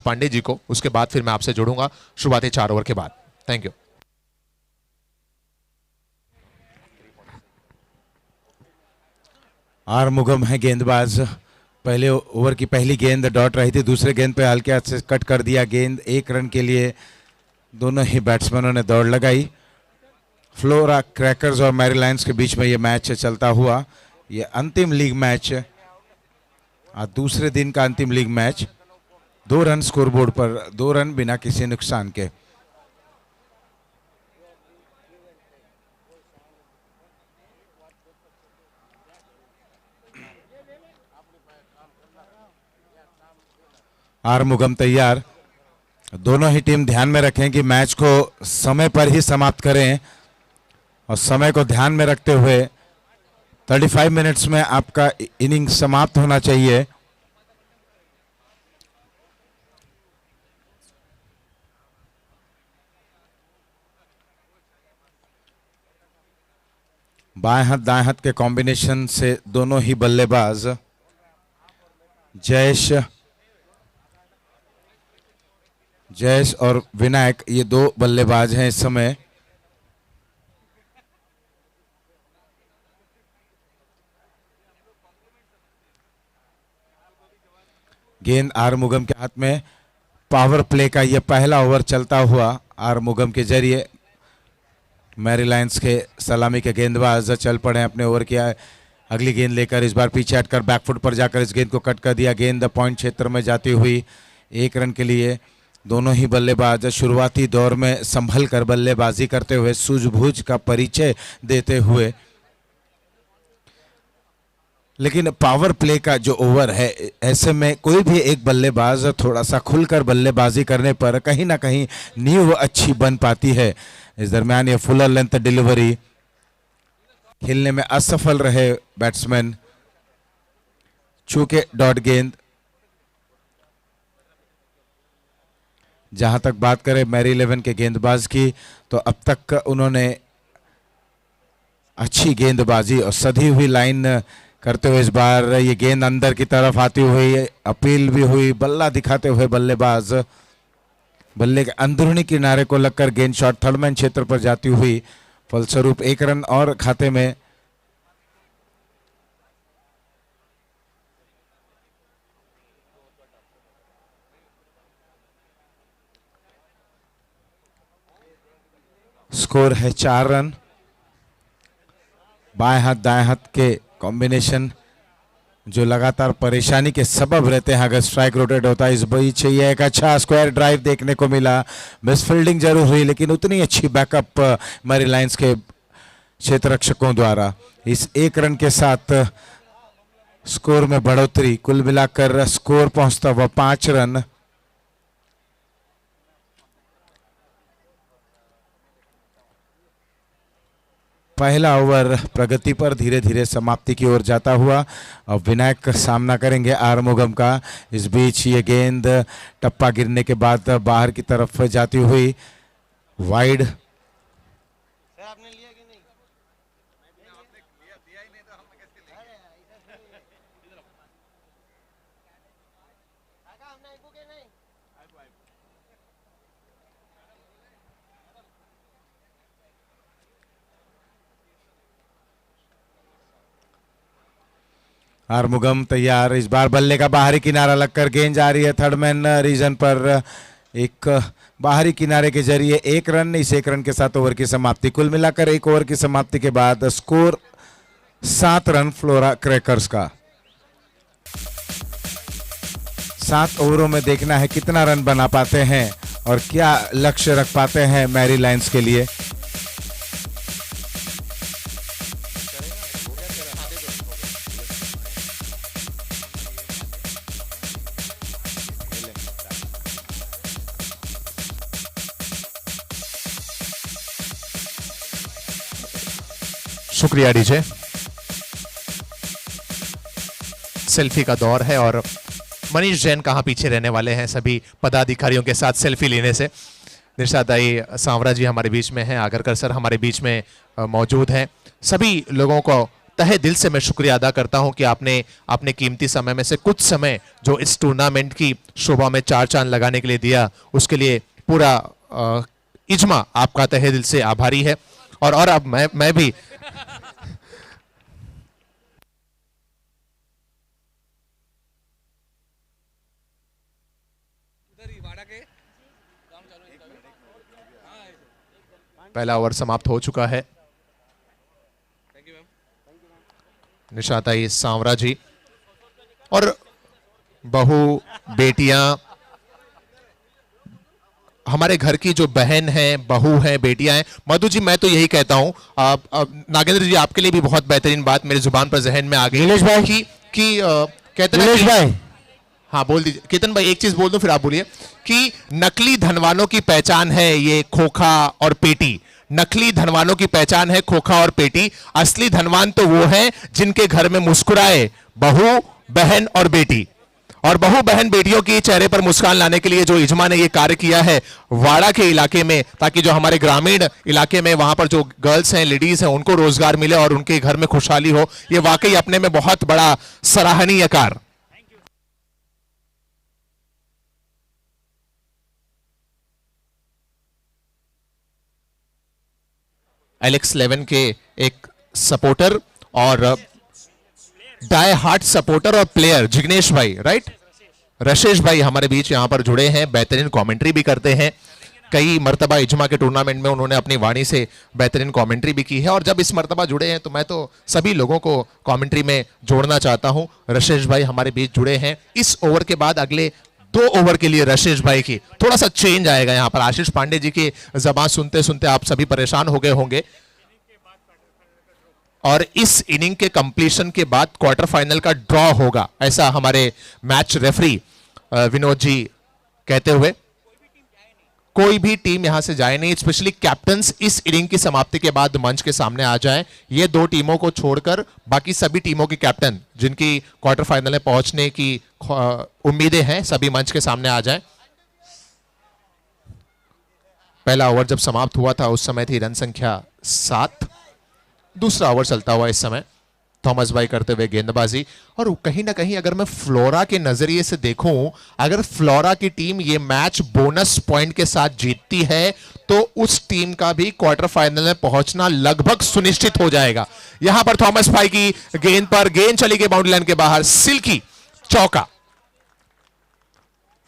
पांडे जी को, उसके बाद फिर मैं आपसे जुड़ूंगा शुरुआती 4 ओवर के बाद। Thank you. आरमुगम है गेंदबाज। पहले ओवर की पहली गेंद डॉट रही थी, दूसरे गेंद पे हल्के हाथ से कट कर दिया गेंद। 1 रन के लिए दोनों ही बैट्समैनों ने दौड़ लगाई। फ्लोरा क्रैकर्स और मैरी लायंस के बीच में ये मैच चलता हुआ, ये अंतिम लीग मैच, आज दूसरे दिन का अंतिम लीग मैच। 2 रन स्कोरबोर्ड पर, 2 रन बिना किसी नुकसान के। आरमुगम तैयार। दोनों ही टीम ध्यान में रखें कि मैच को समय पर ही समाप्त करें और समय को ध्यान में रखते हुए 35 मिनट्स में आपका इनिंग समाप्त होना चाहिए। बाएं हाथ दाएं हाथ के कॉम्बिनेशन से दोनों ही बल्लेबाज जयेश और विनायक, ये 2 बल्लेबाज हैं इस समय। गेंद आरमुगम के हाथ में। पावर प्ले का यह पहला ओवर चलता हुआ आरमुगम के जरिए। मैरी लायंस के सलामी के गेंदबाज चल पड़े अपने ओवर की अगली गेंद लेकर। इस बार पीछे हटकर बैकफुट पर जाकर इस गेंद को कट कर दिया। गेंद पॉइंट क्षेत्र में जाती हुई 1 रन के लिए। दोनों ही बल्लेबाज शुरुआती दौर में संभल कर बल्लेबाजी करते हुए, सूझबूझ का परिचय देते हुए, लेकिन पावर प्ले का जो ओवर है, ऐसे में कोई भी एक बल्लेबाज थोड़ा सा खुलकर बल्लेबाजी करने पर कहीं ना कहीं नींव अच्छी बन पाती है। इस दरमियान ये फुलर लेंथ डिलीवरी खेलने में असफल रहे बैट्समैन, चूंकि डॉट गेंद। जहां तक बात करें मैरी 11 के गेंदबाज की, तो अब तक उन्होंने अच्छी गेंदबाजी और सधी हुई लाइन करते हुए, इस बार ये गेंद अंदर की तरफ आती हुई अपील भी हुई। बल्ला दिखाते हुए बल्लेबाज बल्ले के अंदरूनी किनारे को लगकर गेंद शॉट थर्डमैन क्षेत्र पर जाती हुई, फलस्वरूप 1 रन और खाते में। स्कोर है 4 रन। बाएं हाथ दाएं हाथ के कॉम्बिनेशन जो लगातार परेशानी के सबब रहते हैं अगर स्ट्राइक रोटेट होता है। इस बीच ये एक अच्छा स्क्वायर ड्राइव देखने को मिला। मिस फील्डिंग जरूर हुई, लेकिन उतनी अच्छी बैकअप मैरी लायंस के क्षेत्र रक्षकों द्वारा। इस 1 रन के साथ स्कोर में बढ़ोतरी, कुल मिलाकर स्कोर पहुंचता हुआ 5 रन। पहला ओवर प्रगति पर धीरे धीरे समाप्ति की ओर जाता हुआ। अब विनायक का सामना करेंगे आरमुगम का। इस बीच ये गेंद टप्पा गिरने के बाद बाहर की तरफ जाती हुई वाइड। आरमुगम तैयार। इस बार बल्ले का बाहरी किनारा लगकर गेंद जा रही है थर्डमैन रीजन पर। एक बाहरी किनारे के जरिए 1 रन। इस 1 रन के साथ ओवर की समाप्ति। कुल मिलाकर 1 ओवर की समाप्ति के बाद स्कोर 7 रन फ्लोरा क्रैकर्स का। 7 ओवरों में देखना है कितना रन बना पाते हैं और क्या लक्ष्य रख पाते हैं मैरी लायंस के लिए। शुक्रिया डीजे। सेल्फी का दौर है और मनीष जैन कहाँ पीछे रहने वाले हैं सभी पदाधिकारियों के साथ सेल्फी लेने से। निरशादाई सांवरा जी हमारे बीच में हैं, आगरकर सर हमारे बीच में मौजूद हैं। सभी लोगों को तहे दिल से मैं शुक्रिया अदा करता हूं कि आपने अपने कीमती समय में से कुछ समय जो इस टूर्नामेंट की शोभा में चार चांद लगाने के लिए दिया, उसके लिए पूरा इज्मा आपका तहे दिल से आभारी है। और अब मैं भी पहला ओवर समाप्त हो चुका है। निशाताई सांवरा जी और बहू बेटियां, हमारे घर की जो बहन है, बहू है, बेटियां हैं। मधु जी, मैं तो यही कहता हूं, नागेंद्र जी आपके लिए भी बहुत बेहतरीन बात मेरी जुबान पर जहन में आ गई नीलेश भाई कि कहते हैं नीलेश भाई, हाँ बोल दीजिए केतन भाई, एक चीज बोल दूं फिर आप बोलिए कि नकली धनवानों की पहचान है ये खोखा और पेटी। नकली धनवानों की पहचान है खोखा और पेटी। असली धनवान तो वो है जिनके घर में मुस्कुराए बहू, बहन और बेटी। और बहू, बहन, बेटियों की चेहरे पर मुस्कान लाने के लिए जो इजमा ने ये कार्य किया है वाड़ा के इलाके में, ताकि जो हमारे ग्रामीण इलाके में वहां पर जो गर्ल्स हैं, लेडीज हैं, उनको रोजगार मिले और उनके घर में खुशहाली हो, ये वाकई अपने में बहुत बड़ा सराहनीय कार्य। एलेक्स 11 के एक सपोर्टर और डाई हार्ट सपोर्टर और प्लेयर जिग्नेश भाई, राइट, रशेश भाई हमारे बीच यहां पर जुड़े हैं, बेहतरीन कमेंट्री भी करते हैं। कई मर्तबा इजमा के टूर्नामेंट में उन्होंने अपनी वाणी से बेहतरीन कमेंट्री भी की है और जब इस मर्तबा जुड़े हैं तो मैं तो सभी लोगों को कमेंट्री में जोड़ना चाहता हूं। रशेश भाई हमारे बीच जुड़े हैं। इस ओवर के बाद अगले 2 ओवर के लिए रशेश भाई की थोड़ा सा चेंज आएगा। यहां पर आशीष पांडे जी की जबान सुनते सुनते आप सभी परेशान हो गए होंगे और इस इनिंग के कंप्लीशन के बाद क्वार्टर फाइनल का ड्रॉ होगा, ऐसा हमारे मैच रेफरी विनोद जी कहते हुए। कोई भी टीम यहां से जाए नहीं, स्पेशली कैप्टन्स इस इनिंग की समाप्ति के बाद मंच के सामने आ जाएं। ये 2 टीमों को छोड़कर बाकी सभी टीमों के कैप्टन जिनकी क्वार्टर फाइनल में पहुंचने की उम्मीदें हैं, सभी मंच के सामने आ जाएं। पहला ओवर जब समाप्त हुआ था उस समय थी रन संख्या 7। दूसरा ओवर चलता हुआ इस समय थॉमस भाई करते हुए गेंदबाजी। और कहीं ना कहीं अगर मैं फ्लोरा के नजरिए से देखूं, अगर फ्लोरा की टीम ये मैच बोनस पॉइंट के साथ जीतती है तो उस टीम का भी क्वार्टर फाइनल में पहुंचना लगभग सुनिश्चित हो जाएगा। यहां पर थॉमस भाई की गेंद पर गेंद चली गई बाउंड्री लाइन के बाहर, सिल्की चौका।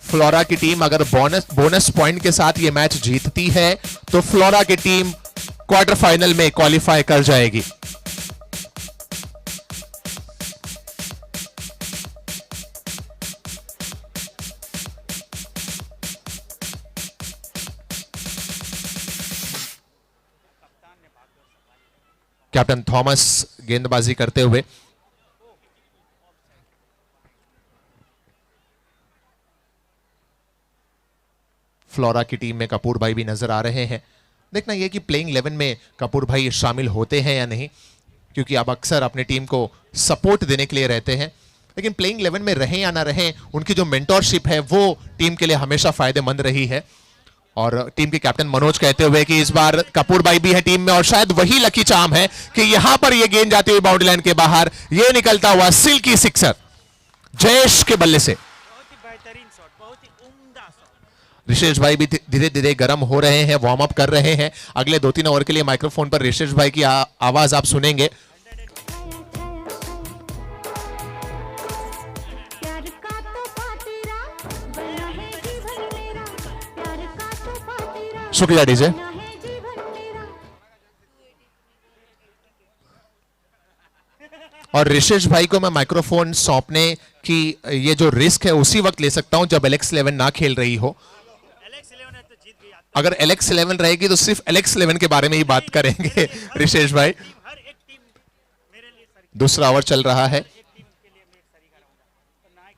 फ्लोरा की टीम अगर बोनस पॉइंट के साथ ये मैच जीतती है तो फ्लोरा की टीम क्वार्टर फाइनल में क्वालिफाई कर जाएगी। कैप्टन थॉमस गेंदबाजी करते हुए, फ्लोरा की टीम में कपूर भाई भी नजर आ रहे हैं। देखना यह कि प्लेइंग 11 में कपूर भाई शामिल होते हैं या नहीं, क्योंकि अब अक्सर अपनी टीम को सपोर्ट देने के लिए रहते हैं। लेकिन प्लेइंग 11 में रहें या ना रहें, उनकी जो मेंटोरशिप है वो टीम के लिए हमेशा फायदेमंद रही है। और टीम के कैप्टन मनोज कहते हुए कि इस बार कपूर भाई भी है टीम में और शायद वही लकी चार्म है कि यहां पर यह गेंद जाती हुई बाउंड्री लाइन के बाहर, यह निकलता हुआ सिल्की सिक्सर जयेश के बल्ले से। ऋषेश भाई भी धीरे धीरे गर्म हो रहे हैं, वार्म अप कर रहे हैं। अगले 2-3 ओवर के लिए माइक्रोफोन पर ऋषेश भाई की आवाज आप सुनेंगे। शुक्रिया डीजे। और ऋषेश भाई को मैं माइक्रोफोन सौंपने की ये जो रिस्क है उसी वक्त ले सकता हूं जब एलेक्स 11 ना खेल रही हो। अगर एलेक्स 11 रहेगी तो सिर्फ एलेक्स 11 के बारे में ही बात करेंगे ऋषेश भाई। दूसरा ओवर चल रहा है,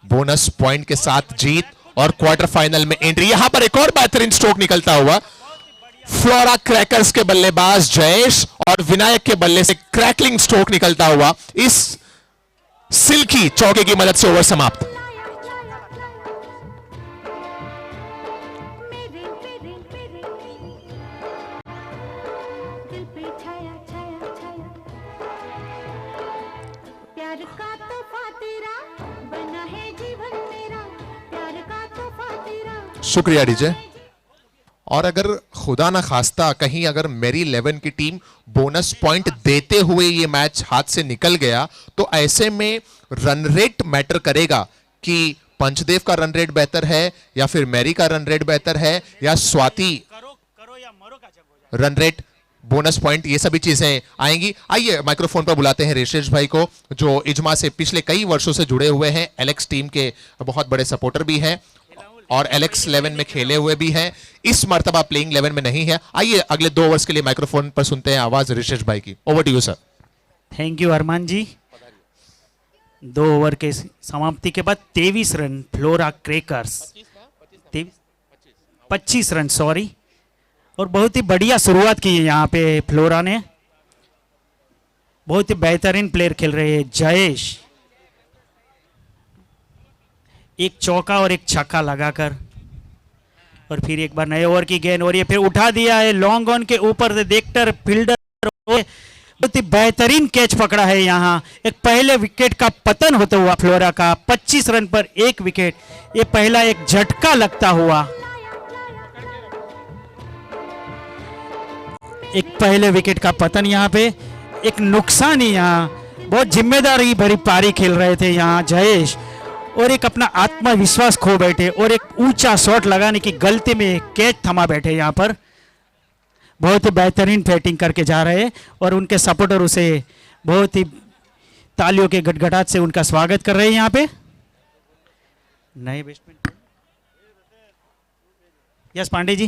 बोनस पॉइंट के साथ जीत और क्वार्टर फाइनल में एंट्री। यहां पर एक और बेहतरीन स्ट्रोक निकलता हुआ, फ्लोरा क्रैकर्स के बल्लेबाज जयेश और विनायक के बल्ले से क्रैकलिंग स्ट्रोक निकलता हुआ इस सिल्की चौके की मदद से ओवर समाप्त। शुक्रिया डीजे। और अगर खुदा ना खास्ता कहीं अगर मेरी 11 की टीम बोनस पॉइंट देते हुए ये मैच हाथ से निकल गया तो ऐसे में रन रेट मैटर करेगा कि पंचदेव का रन रेट बेहतर है या फिर मैरी का रन रेट बेहतर है या Swati run rate, bonus point, ये सभी चीजें आएंगी। आइए माइक्रोफोन पर बुलाते हैं रेशेश भाई को जो इजमा से पिछले कई वर्षों से जुड़े हुए हैं, एलेक्स टीम के बहुत बड़े सपोर्टर भी हैं और एलेक्स 11 में खेले हुए भी हैं, इस मर्तबा प्लेइंग 11 में नहीं है। आइए अगले 2 ओवर्स के लिए माइक्रोफोन पर सुनते हैं आवाज रेशेश भाई की। Over to you sir. Thank you Arman ji. 2 over के समाप्ति के बाद 23 run Flora crackers, 25 run sorry, और बहुत ही बढ़िया शुरुआत की है यहाँ पे फ्लोरा ने। बहुत ही बेहतरीन प्लेयर खेल रहे हैं जयेश, एक चौका और एक छक्का लगाकर, और फिर एक बार नए ओवर की गेंद और ये फिर उठा दिया है लॉन्ग ऑन के ऊपर से, देखकर फील्डर बहुत ही बेहतरीन कैच पकड़ा है यहाँ। एक पहले विकेट का पतन होता हुआ फ्लोरा का, 25 रन पर 1 विकेट, ये पहला एक झटका लगता हुआ, एक पहले विकेट का पतन यहाँ पे, एक नुकसान ही यहाँ। बहुत जिम्मेदारी भरी पारी खेल रहे थे यहाँ जयेश, और एक अपना आत्मविश्वास खो बैठे और एक ऊंचा शॉट लगाने की गलती में कैच थमा बैठे यहाँ पर। बहुत ही बेहतरीन बैटिंग करके जा रहे हैं और उनके सपोर्टर उसे बहुत ही तालियों के गटगटाट से उनका स्वागत कर रहे हैं यहाँ पे। नए बैट्समैन यस पांडे जी।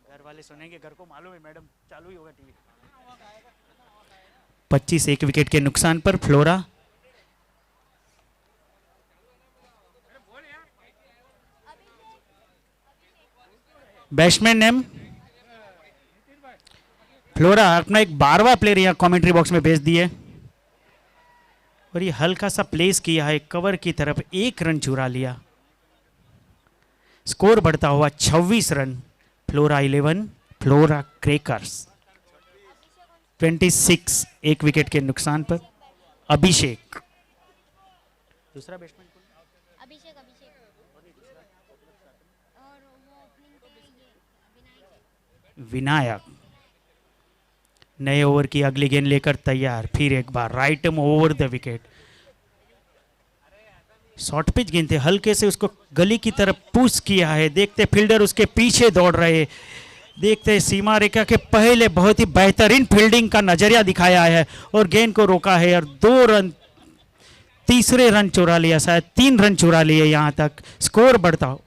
घर वाले सुनेंगे, घर को मालूम है मैडम, चालू ही होगा टीवी। 25 1 विकेट के नुकसान पर फ्लोरा बैट्समैन नेम फ्लोरा अपना एक 12वां प्लेयर यहां कमेंट्री बॉक्स में भेज दिए और ये हल्का सा प्लेस किया है कवर की तरफ, 1 रन चुरा लिया। स्कोर बढ़ता हुआ 26 run, flora 11 flora crackers 26 1 wicket के नुकसान पर। अभिषेक दूसरा बैट्समैन अभिषेक और वो ओपनिंग के लिए विनायक नए ओवर की अगली गेंद लेकर तैयार, फिर एक बार right over the wicket. Short pitch गेंद थे, हल्के से उसको गली की तरफ पुश किया है, देखते फील्डर उसके पीछे दौड़ रहे, देखते सीमा रेखा के पहले बहुत ही बेहतरीन फील्डिंग का नजरिया दिखाया है और गेंद को रोका है और 2 रन, तीसरे रन चुरा लिया, शायद 3 रन चुरा लिए यहां तक। स्कोर बढ़ता हो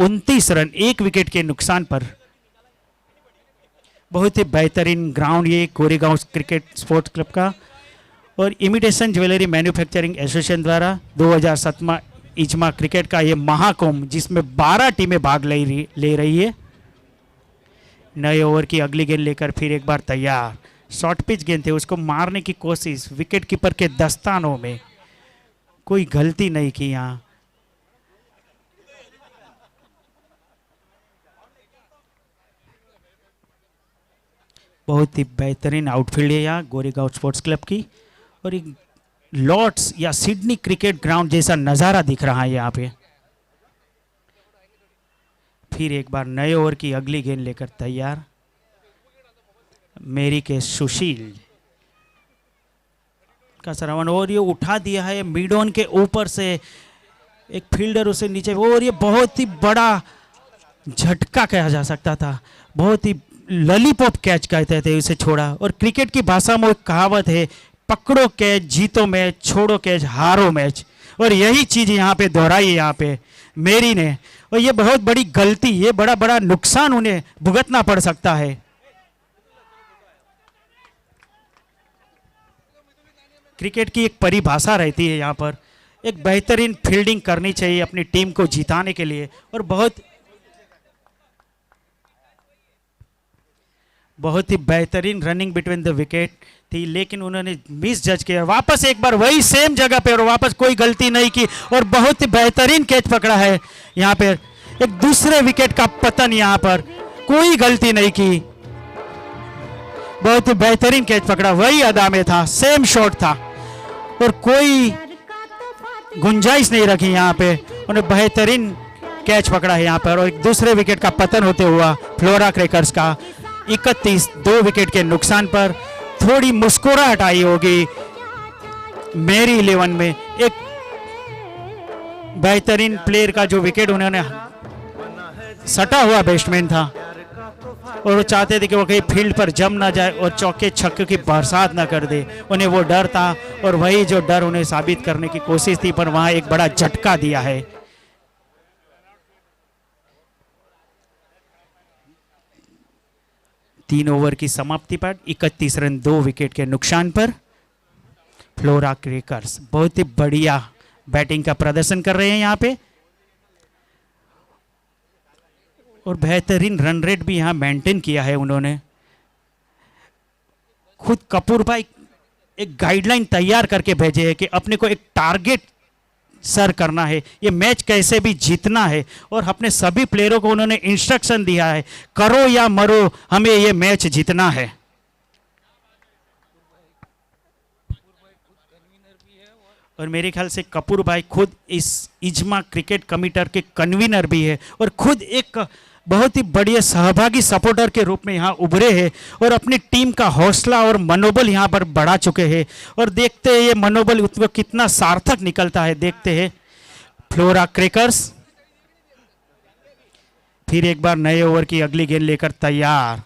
29 रन 1 विकेट के नुकसान पर। बहुत ही बेहतरीन ग्राउंड ये गोरेगांव क्रिकेट स्पोर्ट्स क्लब का और इमिटेशन ज्वेलरी मैन्युफैक्चरिंग एसोसिएशन द्वारा 2017 इजमा क्रिकेट का ये महाकुंभ जिसमें 12 टीमें भाग ले रही है। नए ओवर की अगली गेंद लेकर फिर एक बार तैयार, शॉर्ट पिच गेंद थे, उसको मारने की कोशिश, विकेट कीपर के दस्तानों में, कोई गलती नहीं की यहाँ। बहुत ही बेहतरीन आउटफील्ड है यहाँ गोरेगांव स्पोर्ट्स क्लब की और एक लॉर्ड्स या सिडनी क्रिकेट ग्राउंड जैसा नज़ारा दिख रहा है यहाँ पे। फिर एक बार नए ओवर की अगली गेंद लेकर तैयार, मेरी के सुशील का श्रवण और ये उठा दिया है मिड ऑन के ऊपर से, एक फील्डर उसे नीचे, और ये बहुत ही बड़ा झटका कहा जा सकता था, बहुत ही लॉलीपॉप कैच कहते थे उसे छोड़ा। और क्रिकेट की भाषा में एक कहावत है, पकड़ो कैच जीतो मैच, छोड़ो कैच हारो मैच, और यही चीज यहाँ पे दोहराई है यहाँ पे मेरी ने। और ये बहुत बड़ी गलती, ये बड़ा बड़ा नुकसान उन्हें भुगतना पड़ सकता है। क्रिकेट की एक परिभाषा रहती है यहाँ पर, एक बेहतरीन फील्डिंग करनी चाहिए अपनी टीम को जिताने के लिए, और बहुत ही बेहतरीन रनिंग बिटवीन द विकेट थी, लेकिन उन्होंने मिस जज किया। वापस एक बार वही सेम जगह पे और वापस कोई गलती नहीं की और बहुत ही बेहतरीन कैच पकड़ा है यहाँ पे। एक दूसरे विकेट का पतन, यहाँ पर कोई गलती नहीं की, बहुत ही बेहतरीन कैच पकड़ा, वही अदा में था, सेम शॉट था और कोई गुंजाइश नहीं रखी यहाँ पे, उन्हें बेहतरीन कैच पकड़ा है यहाँ पर और एक दूसरे विकेट का पतन होते हुआ फ्लोरा क्रैकर्स का 31 2 विकेट के नुकसान पर। थोड़ी मुस्कुराहट आई होगी मेरी 11 में, एक बेहतरीन प्लेयर का जो विकेट उन्होंने सटा हुआ बैट्समैन था और वो चाहते थे कि वो कहीं फील्ड पर जम ना जाए और चौके छक्के की बरसात ना कर दे, उन्हें वो डर था और वही जो डर उन्हें साबित करने की कोशिश थी, पर वहां एक बड़ा झटका दिया है। तीन ओवर की समाप्ति पर 31 रन 2 विकेट के नुकसान पर फ्लोरा क्रैकर्स बहुत ही बढ़िया बैटिंग का प्रदर्शन कर रहे हैं यहाँ पे और बेहतरीन रन रेट भी यहाँ मेंटेन किया है उन्होंने। खुद कपूर भाई एक गाइडलाइन तैयार करके भेजे है कि अपने को एक टारगेट सर करना है, ये मैच कैसे भी जीतना है और अपने सभी प्लेयरों को उन्होंने इंस्ट्रक्शन दिया है, करो या मरो हमें ये मैच जीतना है। और मेरे ख्याल से कपूर भाई खुद इस इज्मा क्रिकेट कमिटी के कन्वीनर भी है और खुद एक बहुत ही बढ़िया सहभागी सपोर्टर के रूप में यहाँ उभरे हैं और अपनी टीम का हौसला और मनोबल यहाँ पर बढ़ा चुके हैं और देखते हैं ये मनोबल उसको कितना सार्थक निकलता है। देखते हैं फ्लोरा क्रैकर्स फिर एक बार नए ओवर की अगली गेंद लेकर तैयार।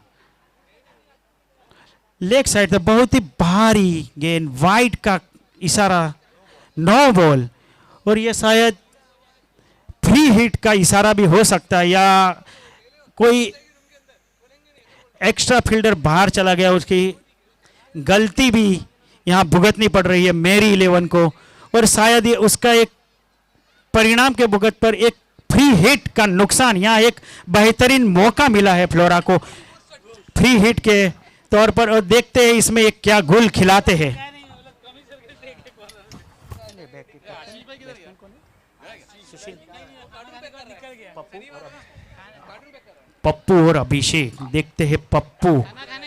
लेग साइड से बहुत ही भारी गेंद, वाइड का इशारा, 9 बॉल और ये शायद फ्री हिट का इशारा भी हो सकता है या कोई एक्स्ट्रा फील्डर बाहर चला गया, उसकी गलती भी यहां भुगतनी पड़ रही है मेरी 11 को और शायद ये उसका एक परिणाम के भुगत पर एक फ्री हिट का नुकसान। यहां एक बेहतरीन मौका मिला है फ्लोरा को फ्री हिट के तौर पर और देखते हैं इसमें एक क्या गुल खिलाते हैं। पप्पू और अभिषेक, देखते हैं पप्पू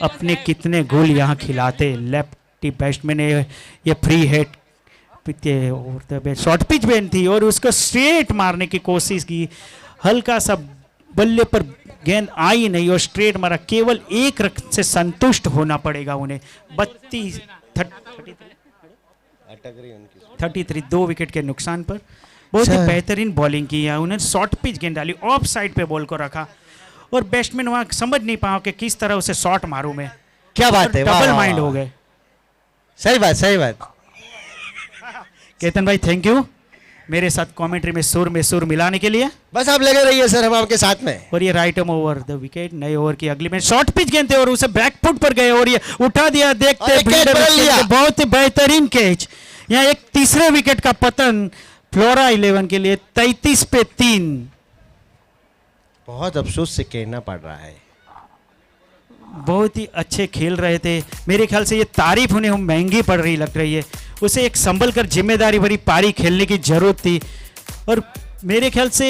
अपने कितने गोल यहाँ खिलाते। लेफ्टी बैट्समैन ने ये free hit short pitch ban थी और उसको स्ट्रेट मारने की कोशिश की, हल्का सा बल्ले पर गेंद आई नहीं और स्ट्रेट मारा। केवल एक रन से संतुष्ट होना पड़ेगा उन्हें। 33 2 विकेट के नुकसान पर बहुत ही बेहतरीन बॉलिंग की है उन्हें। शॉर्ट पिच गेंद डाली, ऑफ साइड पे बॉल को रखा और बैट्समैन वहां समझ नहीं पाया कि किस तरह उसे शॉट मारूं मैं। क्या बात है, डबल माइंड हो गए। सही बात सही बात। केतन भाई थैंक यू मेरे साथ कमेंट्री में सुर मिलाने के लिए। बस आप लगे रहिए सर, हम आपके साथ में। और ये right arm over the wicket, नए ओवर की अगली में शॉर्ट पिच गेंद थे और उसे बैक फुट पर गए और ये उठा दिया। देखते बहुत ही बेहतरीन कैच। यहाँ एक तीसरे विकेट का पतन फ्लोरा 11 के लिए 33 पे 3। बहुत अफसोस से कहना पड़ रहा है। बहुत ही अच्छे खेल रहे थे, मेरे ख्याल से ये तारीफ उन्हें महंगी पड़ रही लग रही है। उसे एक संभल कर जिम्मेदारी भरी पारी खेलने की जरूरत थी और मेरे ख्याल से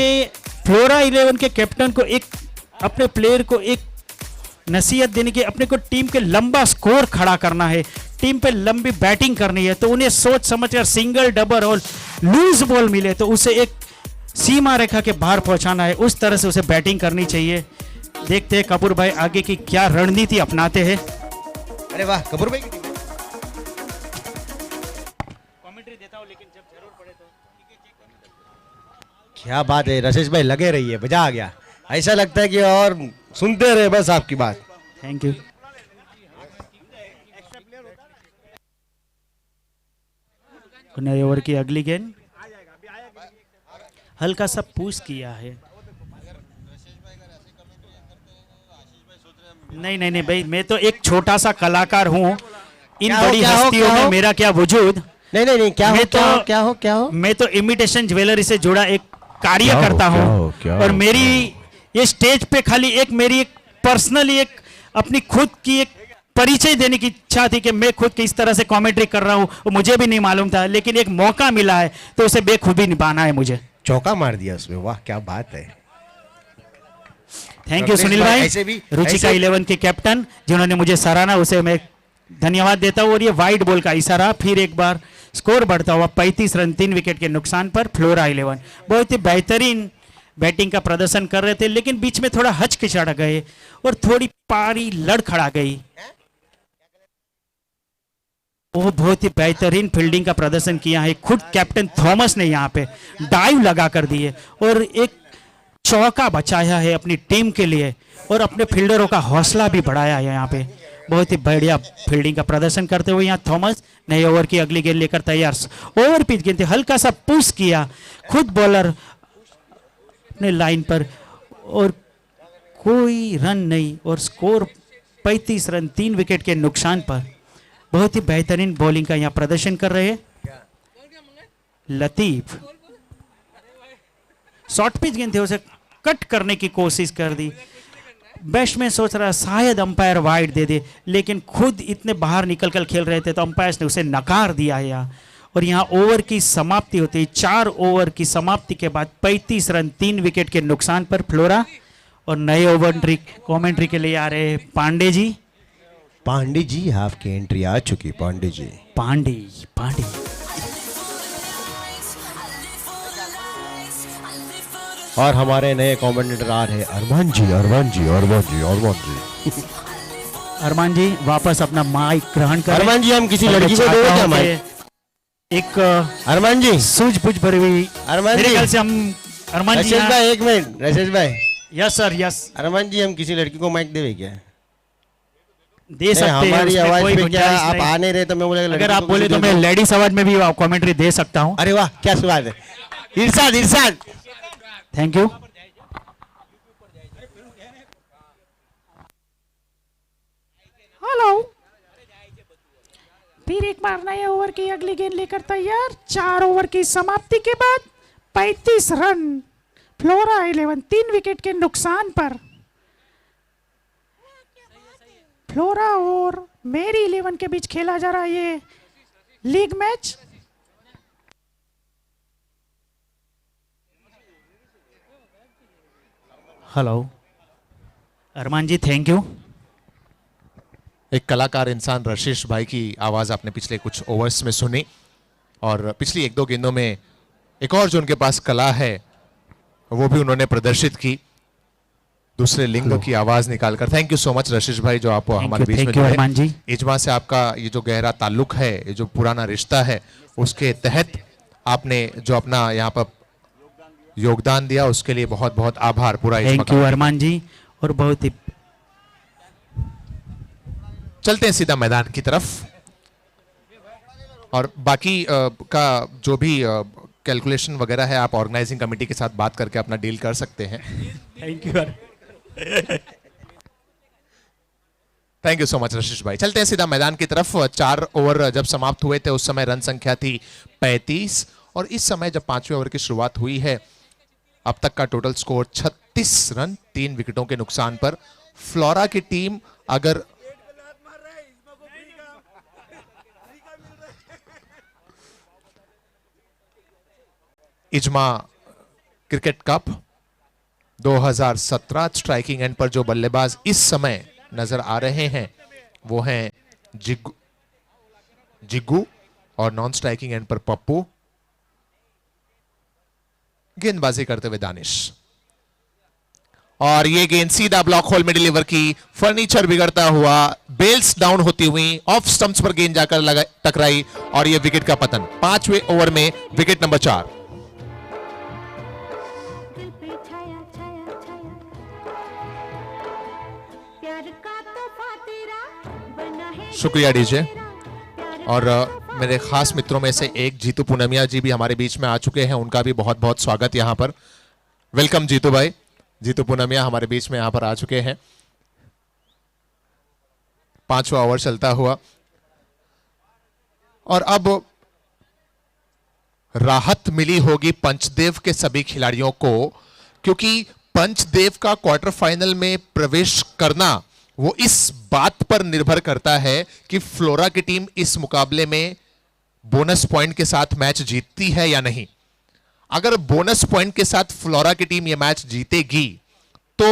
फ्लोरा 11 के कैप्टन को एक अपने प्लेयर को एक नसीहत देने की, अपने को टीम के लंबा स्कोर खड़ा करना है, टीम पे लंबी बैटिंग करनी है, तो उन्हें सोच समझकर सिंगल डबल और लूज बॉल मिले तो उसे एक सीमा रेखा के बाहर पहुंचाना है, उस तरह से उसे बैटिंग करनी चाहिए। देखते हैं कपूर भाई आगे की क्या रणनीति अपनाते हैं। अरे वाह कपूर भाई की टीम। कमेंट्री देता हूं लेकिन जब जरूर पड़े तो। क्या बात है रशेश भाई, लगे रहिए, मजा आ गया। ऐसा लगता है कि और सुनते रहे बस आपकी बात। Thank you. नए ओवर की अगली गेंद हल्का सा पुश किया है। नहीं भाई, मैं तो एक छोटा सा कलाकार हूँ, इन बड़ी हस्तियों में मेरा क्या वजूद। नहीं क्या हो मैं तो इमिटेशन ज्वेलरी से जुड़ा एक कार्य करता हूँ और मेरी ये स्टेज पे खाली एक मेरी एक पर्सनली एक अपनी खुद की एक परिचय देने की इच्छा थी कि मैं खुद किस तरह से कमेंट्री कर रहा हूँ, वो मुझे भी नहीं मालूम था, लेकिन एक मौका मिला है तो उसे बेखूबी निभाना है मुझे। चौका मार दिया उसमें, वाह क्या बात है। थैंक यू सुनील भाई, रुचिका 11 के कैप्टन जिन्होंने मुझे सराहना, उसे मैं धन्यवाद देता हूँ। और ये वाइड बॉल का इशारा, फिर एक बार स्कोर बढ़ता हुआ 35 रन 3 विकेट के नुकसान पर फ्लोरा 11। बहुत ही बेहतरीन बैटिंग का प्रदर्शन कर रहे थे, लेकिन बीच में थोड़ा हचकिचाड़ गए और थोड़ी पारी लड़खड़ा गई। वो बहुत ही बेहतरीन फील्डिंग का प्रदर्शन किया है। खुद कैप्टन थॉमस ने यहाँ पे डाइव लगा कर दिए और एक चौका बचाया है अपनी टीम के लिए और अपने फील्डरों का हौसला भी बढ़ाया है। यहाँ पे बहुत ही बढ़िया फील्डिंग का प्रदर्शन करते हुए यहाँ थॉमस नए ओवर की अगली गेंद लेकर तैयार। ओवर पिच गेंद हल्का सा पुश किया खुद बॉलर अपने लाइन पर और कोई रन नहीं और स्कोर 35 रन 3 विकेट के नुकसान पर। बहुत ही बेहतरीन बॉलिंग का यहाँ प्रदर्शन कर रहे हैं लतीफ। शॉर्ट पिच गेंद थे, उसे कट करने की कोशिश कर दी। बैट्समैन सोच रहा शायद अंपायर वाइड दे दे, लेकिन खुद इतने बाहर निकल कर खेल रहे थे तो अंपायर ने उसे नकार दिया है यहाँ। और यहाँ ओवर की समाप्ति होती है। 4 ओवर की समाप्ति के बाद 35 रन 3 विकेट के नुकसान पर फ्लोरा। और नए ओवर कॉमेंट्री के लिए आ रहे हैं पांडे जी। पांडे जी आपकी एंट्री आ चुकी। पांडे जी पांडे पांडे और हमारे नए कमेंटेटर आ रहे हैं अरमान जी। अरमान जी अरमान जी अरमान जी अरमान जी वापस अपना माइक ग्रहण करें। अरमान जी हम किसी लड़की को देंगे क्या माइक? एक अरमान जी सूझबूझ भरी हुई अरमान मेरे जी ख्याल से हम अरमान जी रशेद भाई एक मिनट। रशेद भाई यस सर यस अरमान जी हम किसी लड़की को माइक देवे क्या? दे सकते हैं। हमारी उसमें आवाज कोई पे क्या गुंजाइश आप नहीं। आ नहीं रहे तो मैं बोला अगर आप बोले तो मैं लेडीज आवाज में भी कमेंट्री दे सकता हूं। अरे वाह क्या बात है। इरशाद इरशाद थैंक यू। हेलो, फिर एक बार नए ओवर की अगली गेंद लेकर तैयार। 4 ओवर की समाप्ति के बाद 35 रन फ्लोरा 11 3 विकेट के नुकसान पर। फ्लोरा और मेरी 11 के बीच खेला जा रहा है ये league match. Hello Arman ji thank you. एक कलाकार इंसान रशीश भाई की आवाज आपने पिछले कुछ ओवर्स में सुनी और पिछली 1-2 गेंदों में एक और जो उनके पास कला है वो भी उन्होंने प्रदर्शित की, दूसरे लिंग की आवाज निकालकर। Thank you so much Rashish भाई जो आप हमारे बीच में थैंक यू अरमान जी। इजमा से आपका ये जो गहरा ताल्लुक है, ये जो पुराना रिश्ता है, उसके तहत आपने जो अपना यहाँ पर योगदान दिया उसके लिए बहुत बहुत आभार पूरा इजमा थैंक यू अरमान जी। और बहुत ही चलते हैं सीधा मैदान की तरफ और बाकी का जो भी कैलकुलेशन वगैरह है आप ऑर्गेनाइजिंग कमेटी के साथ बात करके अपना डील कर सकते हैं। Thank you thank you so much Rashish भाई। चलते हैं सीधा मैदान की तरफ। 4 ओवर जब समाप्त हुए थे उस समय रन संख्या थी 35 और इस समय जब 5वें ओवर की शुरुआत हुई है अब तक का टोटल स्कोर 36 रन 3 विकेटों के नुकसान पर। फ्लोरा की टीम अगर इजमा क्रिकेट कप 2017 स्ट्राइकिंग एंड पर जो बल्लेबाज इस समय नजर आ रहे हैं वो हैं जिग्गू और नॉन स्ट्राइकिंग एंड पर पप्पू, गेंदबाजी करते हुए दानिश। और ये गेंद सीधा ब्लॉक होल में डिलीवर की, फर्नीचर बिगड़ता हुआ, बेल्स डाउन होती हुई ऑफ स्टंप्स पर गेंद जाकर टकराई और ये विकेट का पतन। 5वें ओवर में विकेट नंबर 4। शुक्रिया डीजे। और मेरे खास मित्रों में से एक जीतू पूनमिया जी भी हमारे बीच में आ चुके हैं, उनका भी बहुत बहुत स्वागत यहां पर। वेलकम जीतू भाई। जीतू पूनमिया हमारे बीच में यहां पर आ चुके हैं। 5वां ओवर चलता हुआ और अब राहत मिली होगी पंचदेव के सभी खिलाड़ियों को, क्योंकि पंचदेव का क्वार्टर फाइनल में प्रवेश करना वो इस बात पर निर्भर करता है कि फ्लोरा की टीम इस मुकाबले में बोनस पॉइंट के साथ मैच जीतती है या नहीं। अगर बोनस पॉइंट के साथ फ्लोरा की टीम यह मैच जीतेगी तो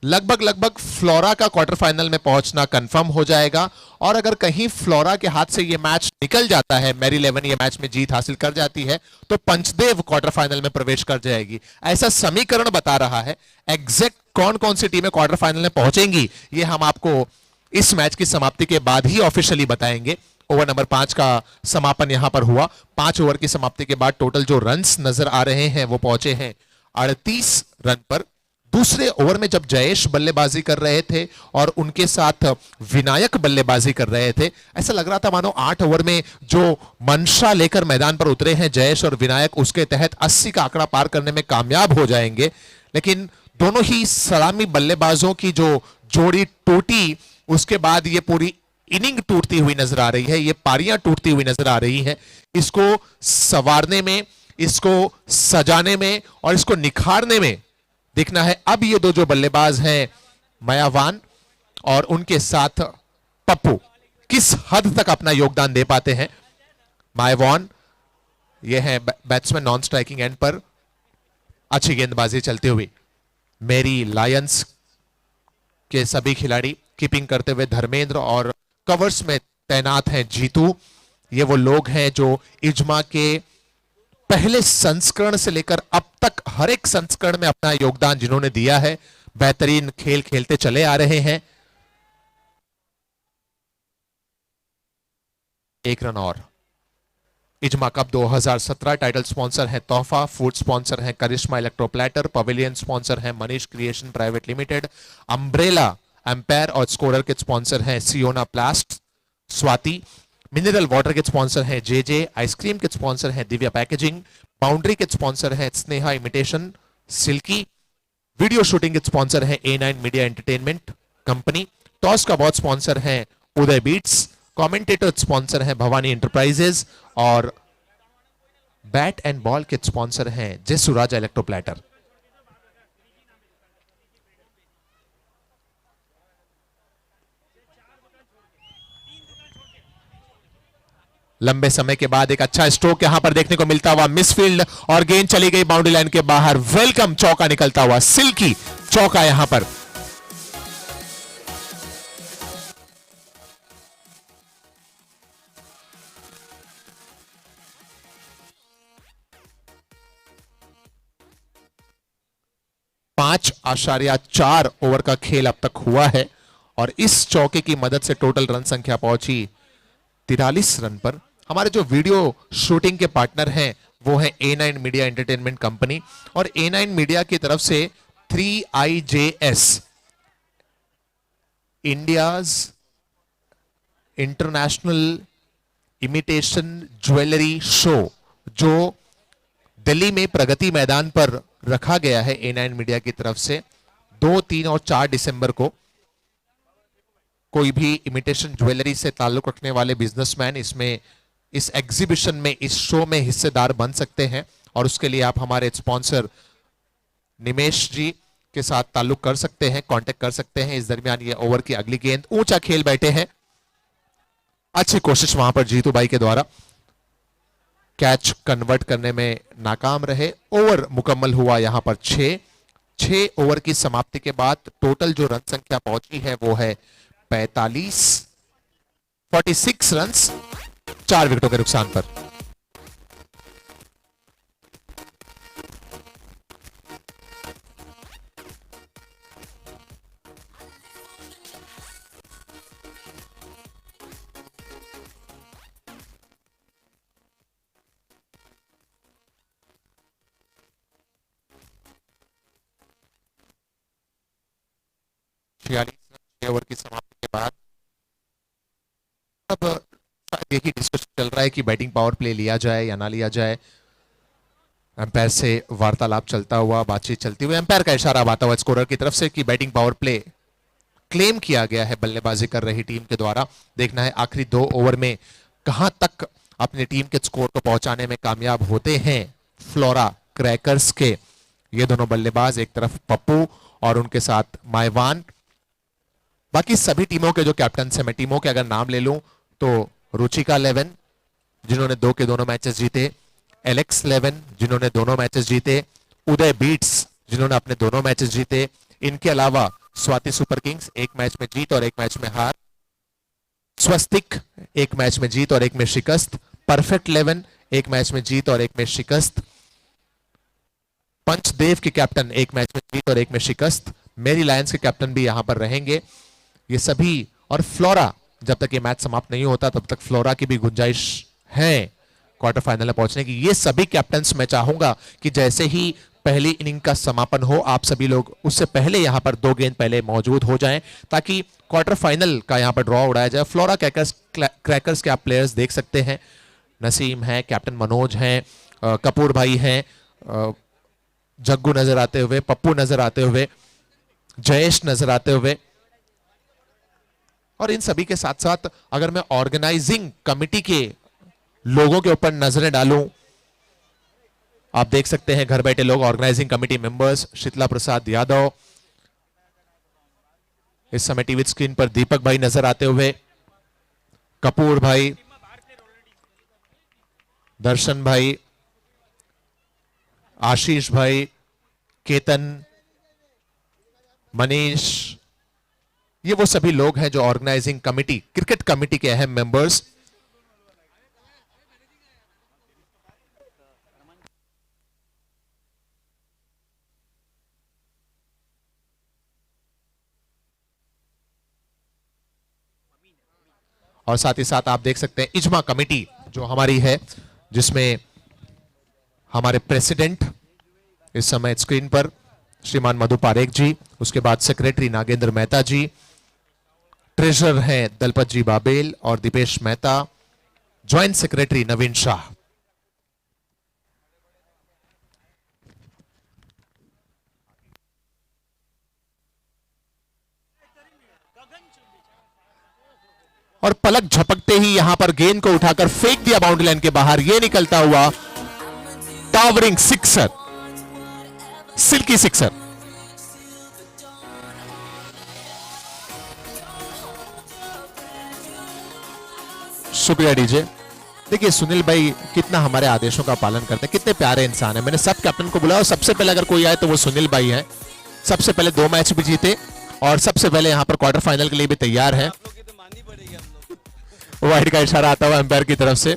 लगभग लगभग फ्लोरा का क्वार्टर फाइनल में पहुंचना कंफर्म हो जाएगा। और अगर कहीं फ्लोरा के हाथ से यह मैच निकल जाता है, मैरी 11 ये मैच में जीत हासिल कर जाती है, तो पंचदेव क्वार्टर फाइनल में प्रवेश कर जाएगी। ऐसा समीकरण बता रहा है। एग्जैक्ट कौन कौन सी टीमें क्वार्टर फाइनल में पहुंचेंगी ये हम आपको इस मैच की समाप्ति के बाद ही ऑफिशियली बताएंगे। ओवर नंबर 5 का समापन यहां पर हुआ। 5 ओवर की समाप्ति के बाद टोटल जो रन्स नजर आ रहे हैं वो पहुंचे हैं 38 रन पर। दूसरे ओवर में जब जयेश बल्लेबाजी कर रहे थे और उनके साथ विनायक बल्लेबाजी कर रहे थे, ऐसा लग रहा था मानो 8 ओवर में जो मंशा लेकर मैदान पर उतरे हैं जयेश और विनायक, उसके तहत 80 का आंकड़ा पार करने में कामयाब हो जाएंगे। लेकिन दोनों ही सलामी बल्लेबाजों की जो जोड़ी टूटी, उसके बाद ये पूरी इनिंग टूटती हुई नजर आ रही है, ये पारियां टूटती हुई नजर आ रही है। इसको संवारने में, इसको सजाने में और इसको निखारने में देखना है अब ये दो जो बल्लेबाज हैं मयावान और उनके साथ पप्पू किस हद तक अपना योगदान दे पाते हैं। मायावान ये है बैट्समैन नॉन स्ट्राइकिंग एंड पर, अच्छी गेंदबाजी चलती हुई। मेरी लायंस के सभी खिलाड़ी कीपिंग करते हुए धर्मेंद्र और कवर्स में तैनात हैं जीतू। ये वो लोग हैं जो इज्मा के पहले संस्करण से लेकर अब तक हर एक संस्करण में अपना योगदान जिन्होंने दिया है, बेहतरीन खेल खेलते चले आ रहे हैं। एक रन और। इज्मा कप 2017 टाइटल स्पॉन्सर है तोहफा, फूड स्पॉन्सर है Karishma electro platter, pavilion sponsor है Manish creation private limited, umbrella empire और स्कोरर के स्पॉन्सर है Siyona plast Swati, mineral water के स्पॉन्सर है जेजे, आइसक्रीम के स्पॉन्सर है दिव्या पैकेजिंग, बाउंड्री के स्पॉन्सर है Sneha imitation silky, video shooting के स्पॉन्सर है A9 media entertainment company, toss का बहुत स्पॉन्सर है उदय बीट्स, कमेंटेटर स्पॉन्सर है भवानी एंटरप्राइजेज और बैट एंड बॉल के स्पॉन्सर हैं जयसुराजा इलेक्ट्रो प्लेटर। लंबे समय के बाद एक अच्छा स्ट्रोक यहां पर देखने को मिलता हुआ, मिसफील्ड और गेंद चली गई बाउंड्री लाइन के बाहर। वेलकम चौका निकलता हुआ, सिल्की चौका यहां पर। पांच आशार्य 4 ओवर का खेल अब तक हुआ है और इस चौके की मदद से टोटल रन संख्या पहुंची 43 रन पर। हमारे जो वीडियो शूटिंग के पार्टनर हैं वो है A9 मीडिया एंटरटेनमेंट कंपनी और A9 मीडिया की तरफ से 3IJS India's international imitation jewellery show जो दिल्ली में प्रगति मैदान पर रखा गया है A9 मीडिया की तरफ से 2, 3 और 4 दिसंबर को। कोई भी इमिटेशन ज्वेलरी से ताल्लुक रखने वाले बिजनेसमैन इसमें इस एग्जीबिशन में, इस शो में हिस्सेदार बन सकते हैं और उसके लिए आप हमारे स्पॉन्सर निमेश जी के साथ ताल्लुक कर सकते हैं, कांटेक्ट कर सकते हैं। इस दरमियान ये ओवर की अगली गेंद, ऊंचा खेल बैठे हैं, अच्छी कोशिश वहां पर जीतू भाई के द्वारा, कैच कन्वर्ट करने में नाकाम रहे। ओवर मुकम्मल हुआ यहां पर 6 ओवर की समाप्ति के बाद टोटल जो रन संख्या पहुंची है वो है 46 रन 4 विकेटों के नुकसान पर। ओवर की समाप्ति के बाद अब शायद यही डिस्कशन चल रहा है कि बैटिंग पावर प्ले लिया जाए या ना लिया जाए। एम्पायर से वार्तालाप चलता हुआ, बातचीत चलती हुई, एम्पायर का इशारा आता हुआ स्कोरर की तरफ से कि बैटिंग पावर प्ले क्लेम किया गया है बल्लेबाजी कर रही टीम के द्वारा। देखना है आखिरी 2 ओवर में कहां तक अपनी टीम के स्कोर को पहुंचाने में कामयाब होते हैं फ्लोरा क्रैकर्स के ये दोनों बल्लेबाज, एक तरफ पप्पू और उनके साथ मायवान। बाकी सभी टीमों के जो कैप्टन है, मैं टीमों के अगर नाम ले लूं तो रुचिका 11 जिन्होंने 2 के दोनों मैचेस जीते, एलेक्स 11 जिन्होंने दोनों मैचेस जीते, उदय बीट्स जिन्होंने अपने दोनों मैचेस जीते, इनके अलावा स्वाति सुपर किंग्स एक मैच में जीत और एक मैच में हार, स्वस्तिक एक मैच में जीत और एक में शिकस्त, परफेक्ट 11 एक मैच में जीत और एक में शिकस्त, पंचदेव के कैप्टन एक मैच में जीत और एक में शिकस्त, मेरी लायंस के कैप्टन भी यहां पर रहेंगे। ये सभी और फ्लोरा, जब तक ये मैच समाप्त नहीं होता तब तक फ्लोरा की भी गुंजाइश है क्वार्टर फाइनल में पहुंचने की। ये सभी कैप्टन्स मैं चाहूंगा कि जैसे ही पहली इनिंग का समापन हो, आप सभी लोग उससे पहले यहां पर 2 गेंद पहले मौजूद हो जाएं, ताकि क्वार्टर फाइनल का यहां पर ड्रॉ उड़ाया जाए। फ्लोरा क्रैकर्स के आप प्लेयर्स देख सकते हैं, नसीम है, कैप्टन मनोज हैं, कपूर भाई हैं, जग्गू नजर आते हुए, पप्पू नजर आते हुए, जयेश नजर आते हुए। और इन सभी के साथ साथ अगर मैं ऑर्गेनाइजिंग कमिटी के लोगों के ऊपर नजरें डालूं, आप देख सकते हैं घर बैठे लोग, organising committee members Sheetla Prasad Yadav, इस समय टीवी स्क्रीन पर दीपक भाई नजर आते हुए, कपूर भाई, दर्शन भाई, आशीष भाई, केतन, मनीष, ये वो सभी लोग हैं जो ऑर्गेनाइजिंग कमिटी, क्रिकेट कमिटी के अहम मेंबर्स। और साथ ही साथ आप देख सकते हैं इजमा कमेटी जो हमारी है, जिसमें हमारे प्रेसिडेंट इस समय स्क्रीन पर श्रीमान मधु पारेख जी, उसके बाद सेक्रेटरी नागेंद्र मेहता जी, ट्रेजरर हैं दलपत जी बाबेल और दीपेश मेहता, ज्वाइंट सेक्रेटरी नवीन शाह। और पलक झपकते ही यहां पर गेंद को उठाकर फेंक दिया बाउंड्री लाइन के बाहर, यह निकलता हुआ टावरिंग सिक्सर, सिल्की सिक्सर। शुक्रिया डीजे। देखिए सुनील भाई कितना हमारे आदेशों का पालन करते हैं, कितने प्यारे इंसान है। मैंने सब कैप्टन को बुलाया और सबसे पहले अगर कोई आए तो वो सुनील भाई हैं। सबसे पहले 2 मैच भी जीते और सबसे पहले यहां पर क्वार्टर फाइनल के लिए भी तैयार हैं। वाइड का इशारा आता हुआ अंपायर की तरफ से।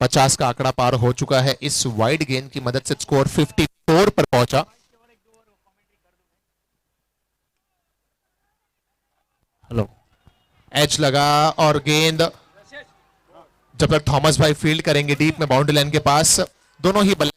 पचास का आंकड़ा पार हो चुका है। इस वाइड गेंद की मदद से स्कोर 54 पर पहुंचा। हेलो, एज लगा और गेंद जब तक थॉमस भाई फील्ड करेंगे डीप में बाउंड्री लाइन के पास, दोनों ही बल्ले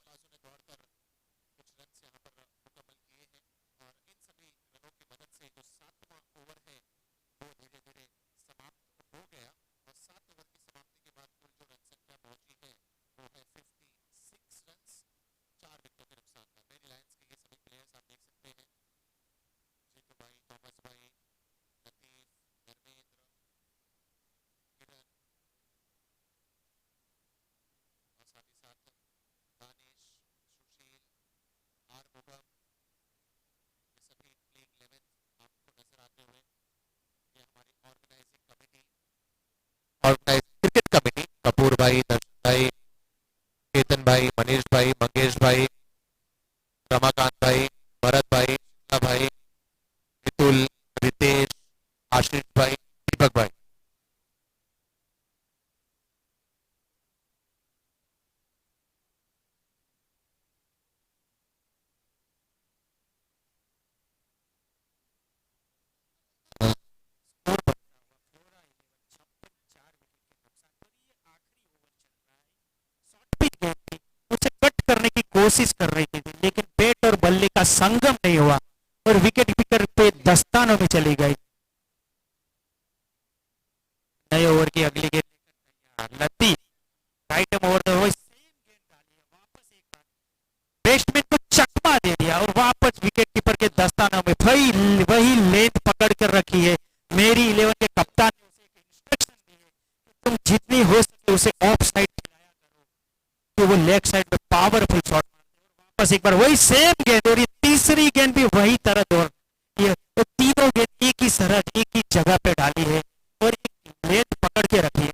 क्रिकेट कमेटी, कपूर भाई, दर्शन भाई, केतन भाई, मनीष भाई, मंगेश भाई, रमाकांत भाई, भरत भाई, शीतला भाई, मितुल, रितेश, आशीष भाई, दीपक भाई। उसे कट करने की कोशिश कर रही थी, लेकिन बैट और बल्ले का संगम नहीं हुआ और विकेट कीपर पे दस्तानों में चली गई। नए ओवर की अगली गेंद लती राइट ओवर वापस एक बार बैट्समैन को चकमा दे दिया और वापस विकेट कीपर के दस्तानों में वही लेंथ पकड़ कर रखी है। मेरी 11 के कप्तान ने उसे एक इंस्ट्रक्शन दी है कि तुम जितनी हो सके उसे ऑफ साइड खिलाया करो, तो वो लेग साइड पे पावरफुल शॉट मारते हैं। वापस एक बार वही सेम गेंद और ये तीसरी गेंद भी वही तरह दौड़, ये तो तीनों गेंद एक ही सरहद एक ही जगह पे डाली है और एक लेंथ पकड़ के रखी है।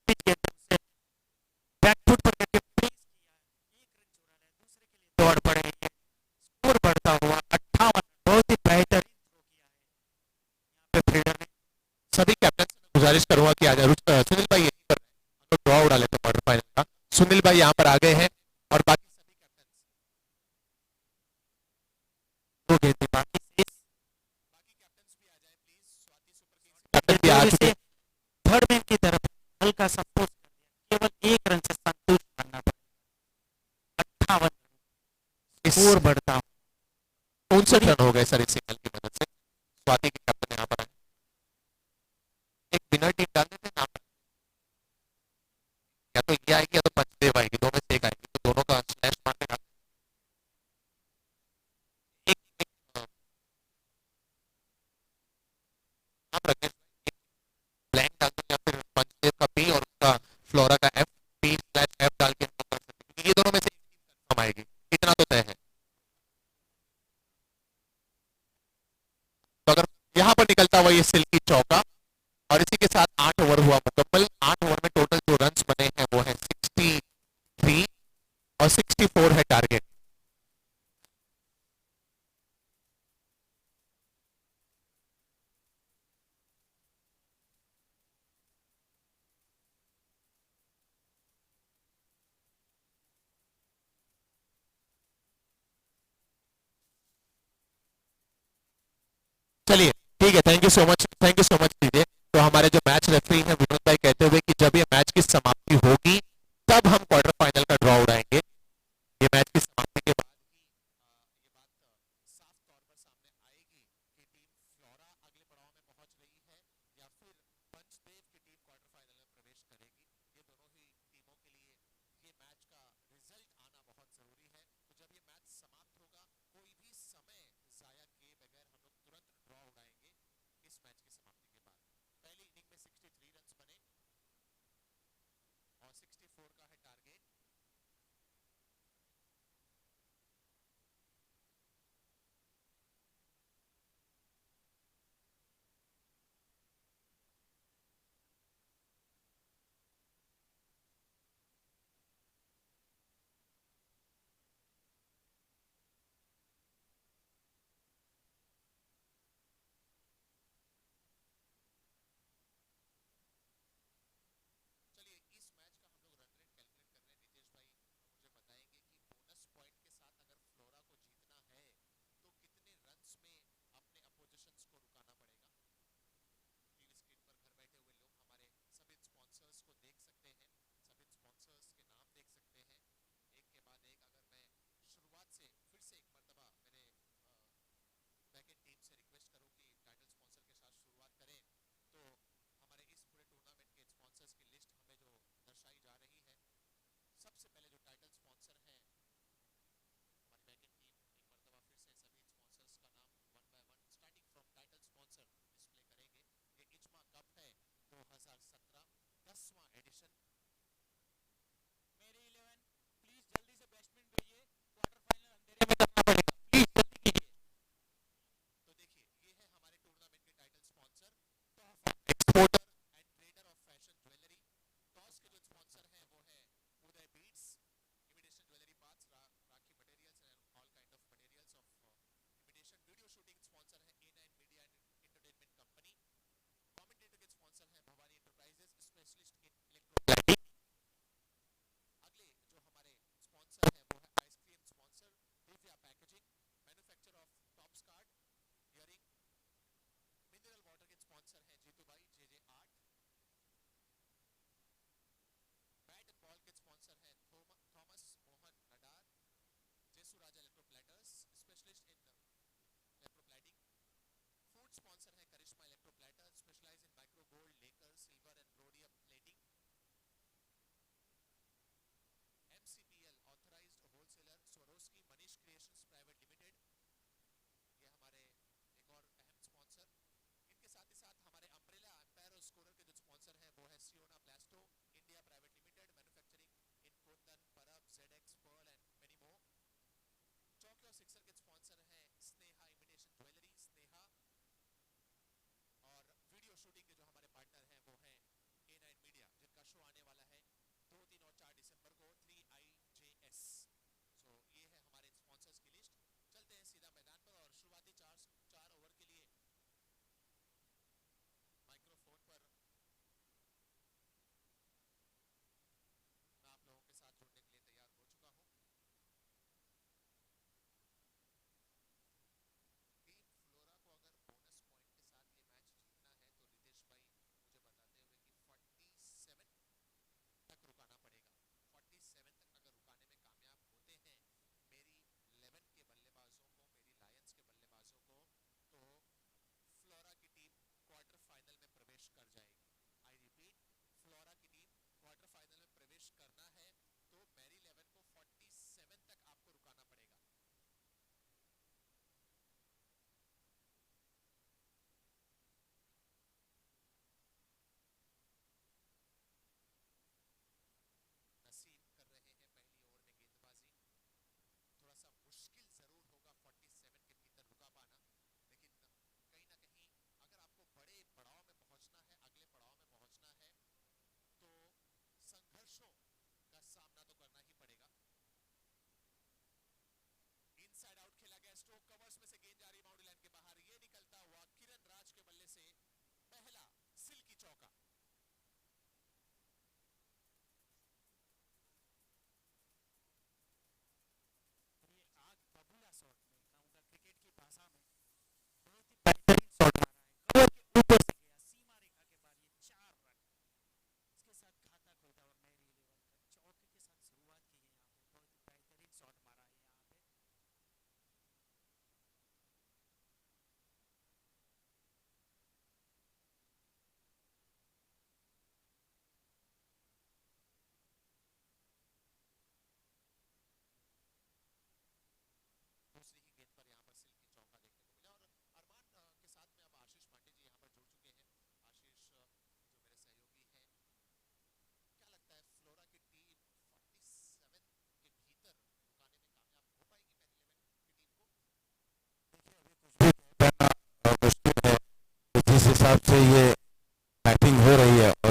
पिच गेंद से बैक फुट पर करके पेस किया, एक रन चुरा लिया, दूसरे के लिए दौड़ पड़े, ये स्कोर बढ़ता हुआ 58। बहुत ही बेहतरीन थ्रो किया है यहाँ पे फील्डर ने। सभी कैप्टन से मैं गुजारिश करूंगा कि आज सुनील भाई यहीं पर तो ड्रॉ उड़ा लेते क्वार्टर फाइनल का। सुनील भाई यहाँ पर आ गए हैं और बाकी सभी कैप्टन दो गेंदें बाकी शेष, भी आ जाए please. Swati super Kings captain भी आ चुके हैं। थर्ड मैन की तरफ हल्का सा फोर्स कर दिया, केवल एक रन से संतुष्ट करना पड़ेगा। 58 स्कोर बढ़ता 59 रन हो गए सर इस सिग्नल की मदद से। स्वाति के कैप्टन यहाँ पर आए, एक विनर टीम डाल देते हैं यहाँ पर, या तो ये आएगी या तो पंचदेव आएगी, दो में से एक आएगी, तो दोनों का स्लैश मार के एक नाम रखें, ब्लैंक डाल दें या फिर पंचदेव का पी और उसका फ्लोरा का एफ, पी स्लैश एफ डाल के हम लोग कर सकते हैं, क्योंकि ये दोनों में से एक टीम कंफर्म आएगी, इतना तो तय है। तो अगर यहाँ पर निकलता हुआ ये सिल्की चौका और इसी के साथ 8 ओवर हुआ मुकम्मल। 8 ओवर में टोटल जो रन्स बने हैं वो है 63 और 64 है टारगेट। चलिए ठीक है, thank you so much, thank you so much कीजिए। तो हमारे जो मैच रेफरी हैं विनोद भाई कहते हुए कि जब ये मैच की समाप्ति होगी तब हम क्वार्टर फाइनल का ड्रॉ उड़ाएंगे। ये मैच की समाप्ति के बाद ही ये बात साफ तौर पर सामने आएगी कि टीम फ्लोरा अगले पड़ाव में पहुंच रही है या फिर पंचदेव की टीम क्वार्टर फाइनल में प्रवेश करेगी। ये दोनों ही टीमों के लिए ये मैच का रिजल्ट आना बहुत जरूरी है। तो जब ये मैच समाप्त होगा कोई भी समय जाया किए बगैर हम लोग तुरंत ड्रॉ उड़ाएंगे इस मैच की समाप्ति के बाद। पहली इनिंग में 63 रन बने और 64 का है टारगेट।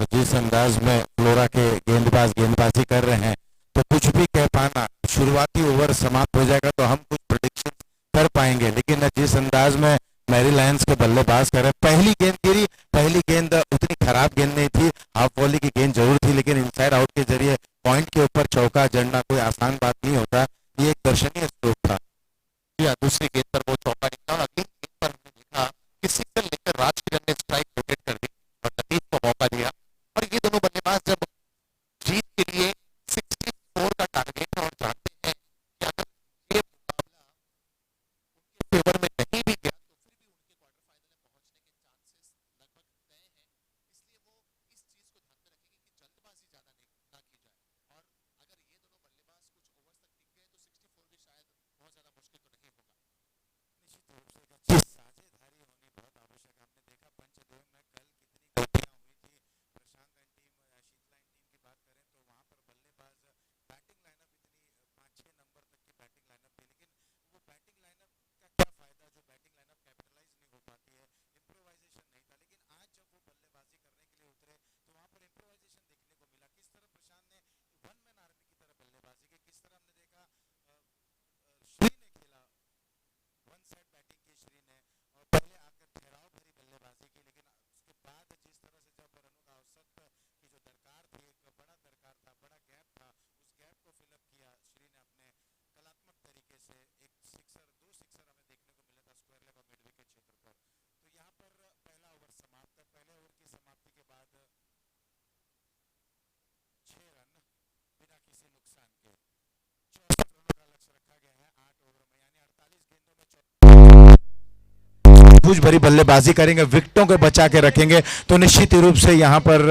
और जिस अंदाज में फ्लोरा के गेंदबाज गेंदबाजी कर रहे हैं, तो कुछ भी कह पाना, शुरुआती ओवर समाप्त हो जाएगा तो हम कुछ प्रेडिक्शन कर पाएंगे, लेकिन जिस अंदाज में मैरी लायंस के बल्लेबाज कर रहे हैं, पहली गेंद गिरी, पहली गेंद उतनी खराब गेंद नहीं थी, हाफ वॉली की गेंद जरूर थी, लेकिन इनसाइड आउट के जरिए पॉइंट के ऊपर चौका जड़ना कोई आसान बात नहीं होता, ये एक दर्शनीय स्ट्रोक था। दूसरी गेंद पर वो चौका निकला और अगली गेंद पर हमने देखा कि सिंगल लेकर राज किरण ने स्ट्राइक रोटेट कर दी और लतीफ को मौका दिया, और ये दोनों बल्लेबाज जब जीत के लिए 64 का टारगेट और जानते हैं कि अगर ये मुकाबला उनके फेवर में नहीं भी गया तो फिर भी उनके क्वार्टर फाइनल में पहुंचने के चांसेस लगभग तय हैं, इसलिए वो इस चीज को ध्यान में रखेंगे कि जल्दबाजी ज्यादा ना की जाए, और अगर ये दोनों बल्लेबाज कुछ ओवर्स तक टिक गए तो 64 भी शायद बहुत ज्यादा मुश्किल तो नहीं होगा। निश्चित रूप से अच्छी साझेदारी होनी बहुत आवश्यक है। हमने देखा पंचदेव में कल कितनी गलतियां हुई थी। प्रशांत एंड टीम या शीतला एंड टीम की बात करें तो वहां पर बल्लेबाज बैटिंग लाइनअप इतनी 5-6 नंबर तक की बैटिंग लाइनअप थी, लेकिन वो बैटिंग लाइनअप का क्या फायदा जो बैटिंग लाइनअप कैपिटलाइज नहीं हो पाती है, इम्प्रोवाइजेशन नहीं था। लेकिन आज जब वो बल्लेबाजी करने के लिए उतरे तो वहां पर इम्प्रोवाइजेशन देखने को मिला। किस तरह प्रशांत ने वन मैन आर्मी की तरह बल्लेबाजी की, किस तरह हमने देखा श्री ने खेला, वन साइड बैटिंग की श्री ने, और पहले आकर ठहराव भरी बल्लेबाजी की, लेकिन उसके बाद जिस तरह से जब रनों का औसत की जो दरकार थी, एक बड़ा दरकार था, बड़ा गैप था, उस गैप को फिलअप किया श्री ने अपने कलात्मक तरीके से। एक सिक्सर, 2 सिक्सर हमें देखने को मिला था स्क्वायर लेग और मिड विकेट क्षेत्र पर। तो यहाँ पर पहला ओवर समाप्त है। पहले ओवर की समाप्ति के बाद 6 रन बिना किसी नुकसान के, 64 रनों का लक्ष्य रखा गया है 8 ओवर में, यानी 48 गेंदों में सूझ भरी बल्लेबाजी करेंगे, विकेटों को बचा के रखेंगे तो निश्चित रूप से यहां पर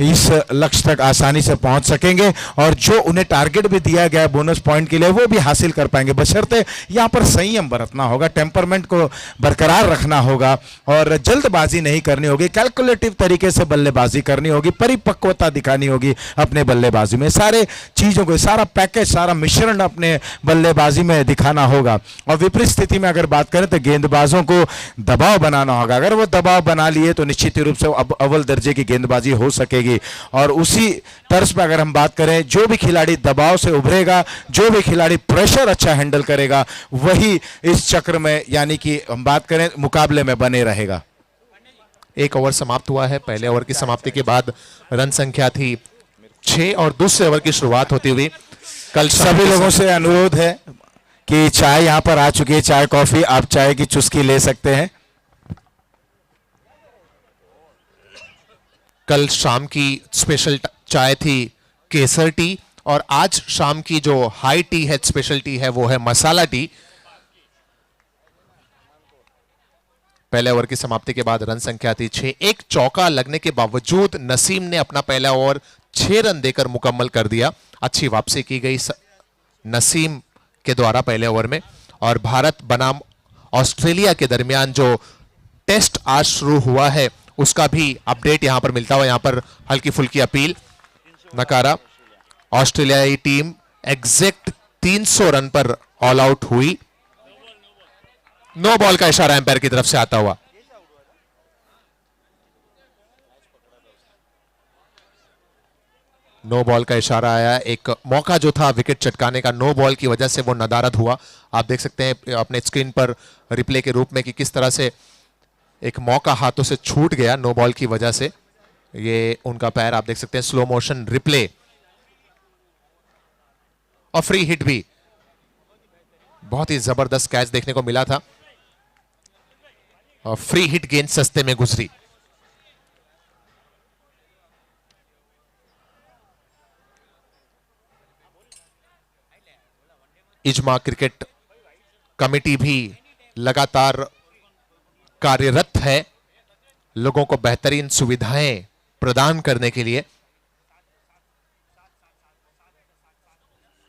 इस लक्ष्य तक आसानी से पहुंच सकेंगे, और जो उन्हें टारगेट भी दिया गया बोनस पॉइंट के लिए वो भी हासिल कर पाएंगे, बशर्ते यहां पर संयम बरतना होगा, टेम्परमेंट को बरकरार रखना होगा और जल्दबाजी नहीं करनी होगी, कैलकुलेटिव तरीके से बल्लेबाजी करनी होगी, परिपक्वता दिखानी होगी अपने बल्लेबाजी में, सारे चीजों को, सारा पैकेज, सारा मिश्रण अपने बल्लेबाजी में दिखाना होगा। और विपरीत स्थिति में अगर बात करें तो गेंदबाजों को दबाव बनाना होगा, अगर वो दबाव बना लिए तो निश्चित रूप से अब अव्वल दर्जे की गेंदबाजी हो सकेगी। और उसी तर्ज पर अगर हम बात करें, जो भी खिलाड़ी दबाव से उभरेगा, जो भी खिलाड़ी प्रेशर अच्छा हैंडल करेगा, वही इस चक्र में, यानी कि हम बात करें मुकाबले में, बने रहेगा। एक ओवर समाप्त हुआ है। पहले ओवर की समाप्ति के बाद रन संख्या थी 6 और दूसरे ओवर की शुरुआत होती हुई कल सभी लोगों से अनुरोध है कि चाय यहां पर आ चुकी है, चाय कॉफी, आप चाय की चुस्की ले सकते हैं। कल शाम की स्पेशल चाय थी केसर टी, और आज शाम की जो हाई टी है, स्पेशल टी है, वो है मसाला टी। पहले ओवर की समाप्ति के बाद रन संख्या थी 6। एक चौका लगने के बावजूद नसीम ने अपना पहला ओवर 6 रन देकर मुकम्मल कर दिया। अच्छी वापसी की गई नसीम के द्वारा पहले ओवर में। और भारत बनाम ऑस्ट्रेलिया के दरमियान जो टेस्ट आज शुरू हुआ है उसका भी अपडेट यहां पर मिलता हुआ, यहां पर हल्की फुल्की अपील नकारा। ऑस्ट्रेलियाई टीम एग्जैक्ट 300 रन पर ऑल आउट हुई। नो बॉल का इशारा एम्पायर की तरफ से आता हुआ। नो बॉल का इशारा आया। एक मौका जो था विकेट चटकाने का, नो बॉल की वजह से वो नदारद हुआ। आप देख सकते हैं अपने स्क्रीन पर रिप्ले के रूप में कि किस तरह से एक मौका हाथों से छूट गया नो बॉल की वजह से। ये उनका पैर आप देख सकते हैं, स्लो मोशन रिप्ले। और फ्री हिट भी, बहुत ही जबरदस्त कैच देखने को मिला था और फ्री हिट गेंद सस्ते में गुजरी। इजमा क्रिकेट कमेटी भी लगातार कार्यरत है लोगों को बेहतरीन सुविधाएं प्रदान करने के लिए।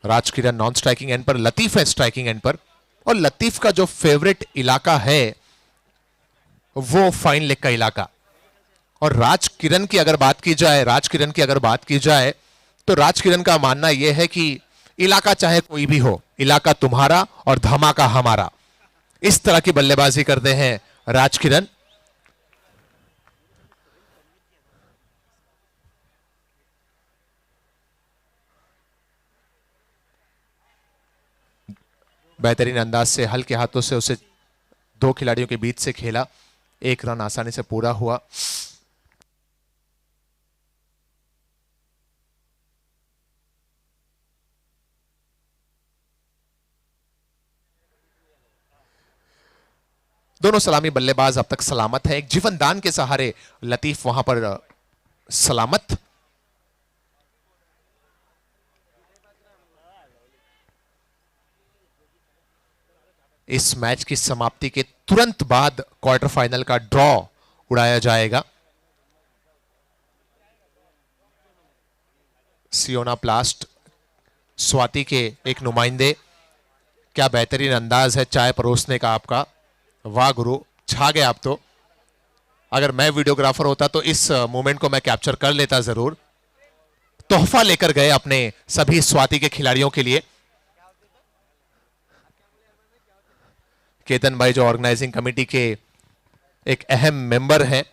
राज किरण नॉन स्ट्राइकिंग एंड पर, लतीफ है स्ट्राइकिंग एंड पर। और लतीफ का जो फेवरेट इलाका है वो फाइन लेग का इलाका। और राज किरण की अगर बात की जाए तो राज किरण का मानना यह है कि इलाका चाहे कोई भी हो, इलाका तुम्हारा और धमाका हमारा। इस तरह की बल्लेबाजी करते हैं राज किरण। बेहतरीन अंदाज से हल्के हाथों से उसे दो खिलाड़ियों के बीच से खेला, एक रन आसानी से पूरा हुआ। दोनों सलामी बल्लेबाज अब तक सलामत है। एक जीवन दान के सहारे लतीफ वहां पर सलामत। इस मैच की समाप्ति के तुरंत बाद क्वार्टर फाइनल का ड्रॉ उड़ाया जाएगा। सियोना प्लास्ट स्वाति के एक नुमाइंदे, क्या बेहतरीन अंदाज है चाय परोसने का आपका, वाह गुरु, छा गए आप तो। अगर मैं वीडियोग्राफर होता तो इस मोमेंट को मैं कैप्चर कर लेता जरूर। तोहफा लेकर गए अपने सभी स्वाति के खिलाड़ियों के लिए। केतन भाई जो ऑर्गेनाइजिंग कमेटी के एक अहम मेंबर हैं,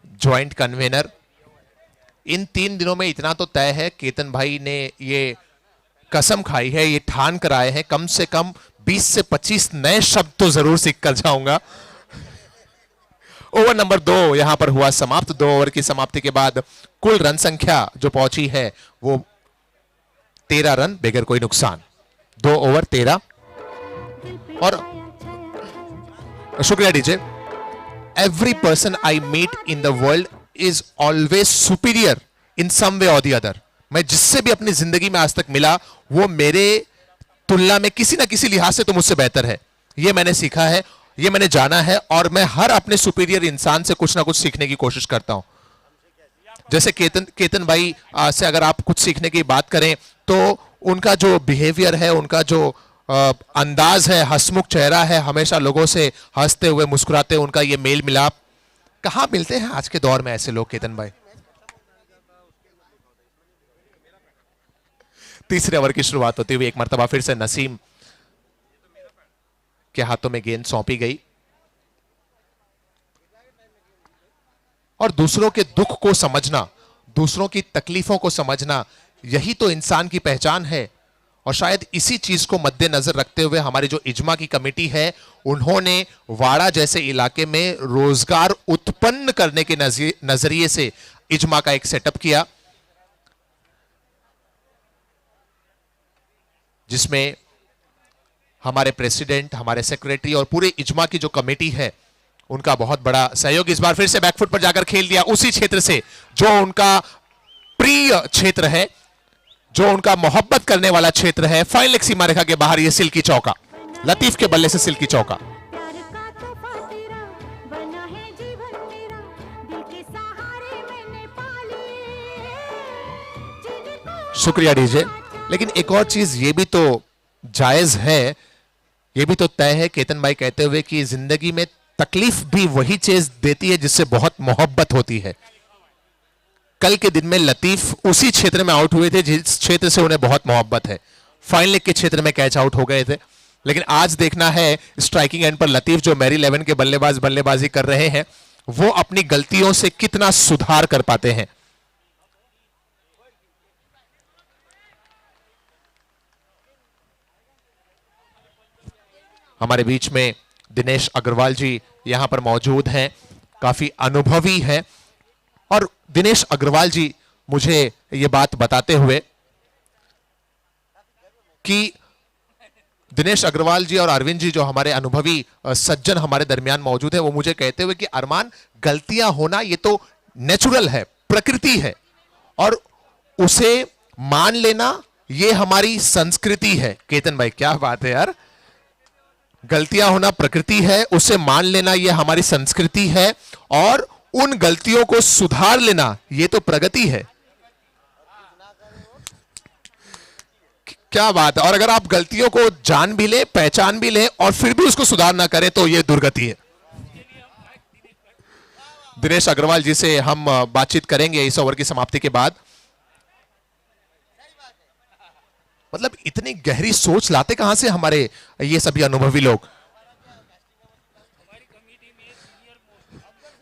जॉइंट कन्वेनर, इन 3 दिनों में इतना तो तय है, केतन भाई ने ये कसम खाई है, ये ठान कर आए हैं, कम से कम 20 से 25 नए शब्द तो जरूर सीख कर जाऊंगा। ओवर नंबर 2 यहां पर हुआ समाप्त। 2 ओवर की समाप्ति के बाद कुल रन संख्या जो पहुंची है वो 13 रन बगैर कोई नुकसान। 2 ओवर 13। और शुक्रिया DJ. Every person I meet in the world is always superior in some way or the other. मैं जिससे भी अपनी जिंदगी में आज तक मिला वो मेरे तुलना में किसी ना किसी लिहाज से तो मुझसे बेहतर है। ये मैंने सीखा है, ये मैंने जाना है, और मैं हर अपने सुपीरियर इंसान से कुछ ना कुछ सीखने की कोशिश करता हूं। जैसे केतन भाई से अगर आप कुछ सीखने की बात करें तो उनका जो बिहेवियर है, उनका जो अंदाज है, हंसमुख चेहरा है, हमेशा लोगों से हंसते हुए मुस्कुराते हुए उनका ये मेल मिलाप, कहां मिलते हैं आज के दौर में ऐसे लोग केतन भाई। तीसरे ओवर की शुरुआत होती हुई एक मर्तबा फिर से नसीम के हाथों में गेंद सौंपी गई और दूसरों के दुख को समझना, दूसरों की तकलीफों को समझना, यही तो इंसान की पहचान है। और शायद इसी चीज को मद्देनजर रखते हुए हमारी जो इजमा की कमेटी है, उन्होंने वाड़ा जैसे इलाके में रोजगार उत्पन्न करने के नजरिए से इजमा का एक सेटअप किया, जिसमें हमारे प्रेसिडेंट, हमारे सेक्रेटरी और पूरे इजमा की जो कमेटी है उनका बहुत बड़ा सहयोग। इस बार फिर से बैकफुट पर जाकर खेल दिया उसी क्षेत्र से जो उनका प्रिय क्षेत्र है, जो उनका मोहब्बत करने वाला क्षेत्र है। फाइन लेग सीमा रेखा के बाहर ये सिल्की चौका, लतीफ के बल्ले से सिल्की चौका। शुक्रिया डीजे। लेकिन एक और चीज ये भी तो जायज है, ये भी तो तय है केतन भाई कहते हुए कि जिंदगी में तकलीफ भी वही चीज देती है जिससे बहुत मोहब्बत होती है। कल के दिन में लतीफ उसी क्षेत्र में आउट हुए थे जिस क्षेत्र से उन्हें बहुत मोहब्बत है। फाइन लेग के क्षेत्र में कैच आउट हो गए थे। लेकिन आज देखना है स्ट्राइकिंग एंड पर लतीफ जो मैरी 11 के बल्लेबाज बल्लेबाजी कर रहे हैं वो अपनी गलतियों से कितना सुधार कर पाते हैं। हमारे बीच में दिनेश अग्रवाल जी यहां पर मौजूद हैं, काफी अनुभवी हैं। और दिनेश अग्रवाल जी मुझे यह बात बताते हुए कि दिनेश अग्रवाल जी और अरविंद जी जो हमारे अनुभवी सज्जन हमारे दरमियान मौजूद हैं, वो मुझे कहते हुए कि अरमान, गलतियां होना ये तो नेचुरल है, प्रकृति है, और उसे मान लेना ये हमारी संस्कृति है। केतन भाई क्या बात है यार, गलतियां होना प्रकृति है, उसे मान लेना ये हमारी संस्कृति है, और उन गलतियों को सुधार लेना ये तो प्रगति है। क्या बात है। और अगर आप गलतियों को जान भी ले, पहचान भी ले और फिर भी उसको सुधार ना करें तो ये दुर्गति है। दिनेश अग्रवाल जी से हम बातचीत करेंगे इस ओवर की समाप्ति के बाद। मतलब इतनी गहरी सोच लाते कहां से हमारे ये सभी अनुभवी लोग।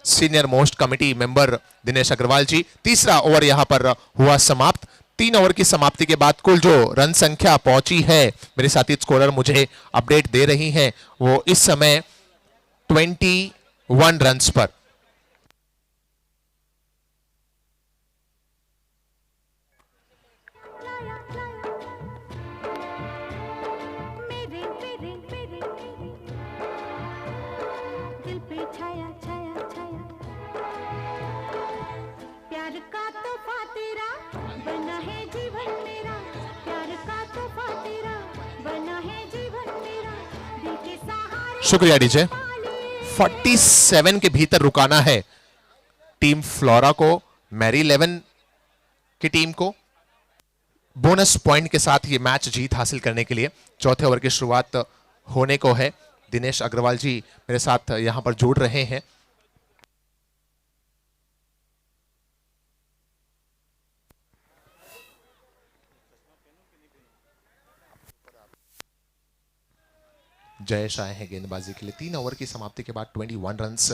Senior most committee member Dinesh Agarwal ji. तीसरा ओवर यहां पर हुआ समाप्त। 3 ओवर की समाप्ति के बाद कुल जो रन संख्या पहुंची है, मेरे साथी स्कोरर मुझे अपडेट दे रही हैं, वो इस समय 21 रन्स पर। दिल पे छाया छाया छाया प्यार का तोहफा तेरा बना है जीवन मेरा प्यार का तोहफा तेरा बना है जीवन मेरा दिल के सहारे शुक्रिया डीजे। 47 के भीतर रुकाना है टीम फ्लोरा को, मैरी 11 की टीम को बोनस पॉइंट के साथ ये मैच जीत हासिल करने के लिए। चौथे ओवर की शुरुआत होने को है। दिनेश अग्रवाल जी मेरे साथ यहां पर जुड़ रहे हैं। जयेश आए हैं गेंदबाजी के लिए। 3 ओवर की समाप्ति के बाद 21 रन्स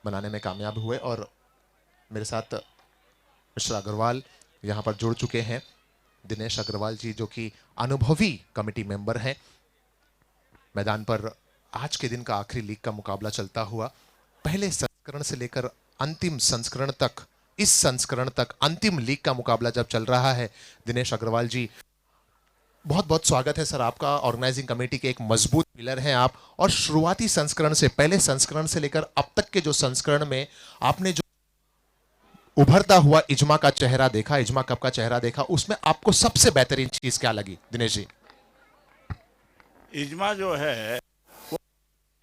बनाने में कामयाब हुए और मेरे साथ मिस्टर अग्रवाल यहां पर जुड़ चुके हैं। दिनेश अग्रवाल जी जो कि अनुभवी कमेटी मेंबर हैं। मैदान पर आज के दिन का आखिरी लीग का मुकाबला चलता हुआ, पहले संस्करण से लेकर अंतिम संस्करण तक, इस संस्करण तक अंतिम लीग का मुकाबला जब चल रहा है। दिनेश अग्रवाल जी बहुत बहुत स्वागत है सर आपका। ऑर्गेनाइजिंग कमेटी के एक मजबूत पिलर हैं आप, और शुरुआती संस्करण से, पहले संस्करण से लेकर अब तक के जो संस्करण में आपने जो उभरता हुआ इजमा का चेहरा देखा, इजमा कप का चेहरा देखा, उसमें आपको सबसे बेहतरीन चीज क्या लगी दिनेश जी? इजमा जो है वो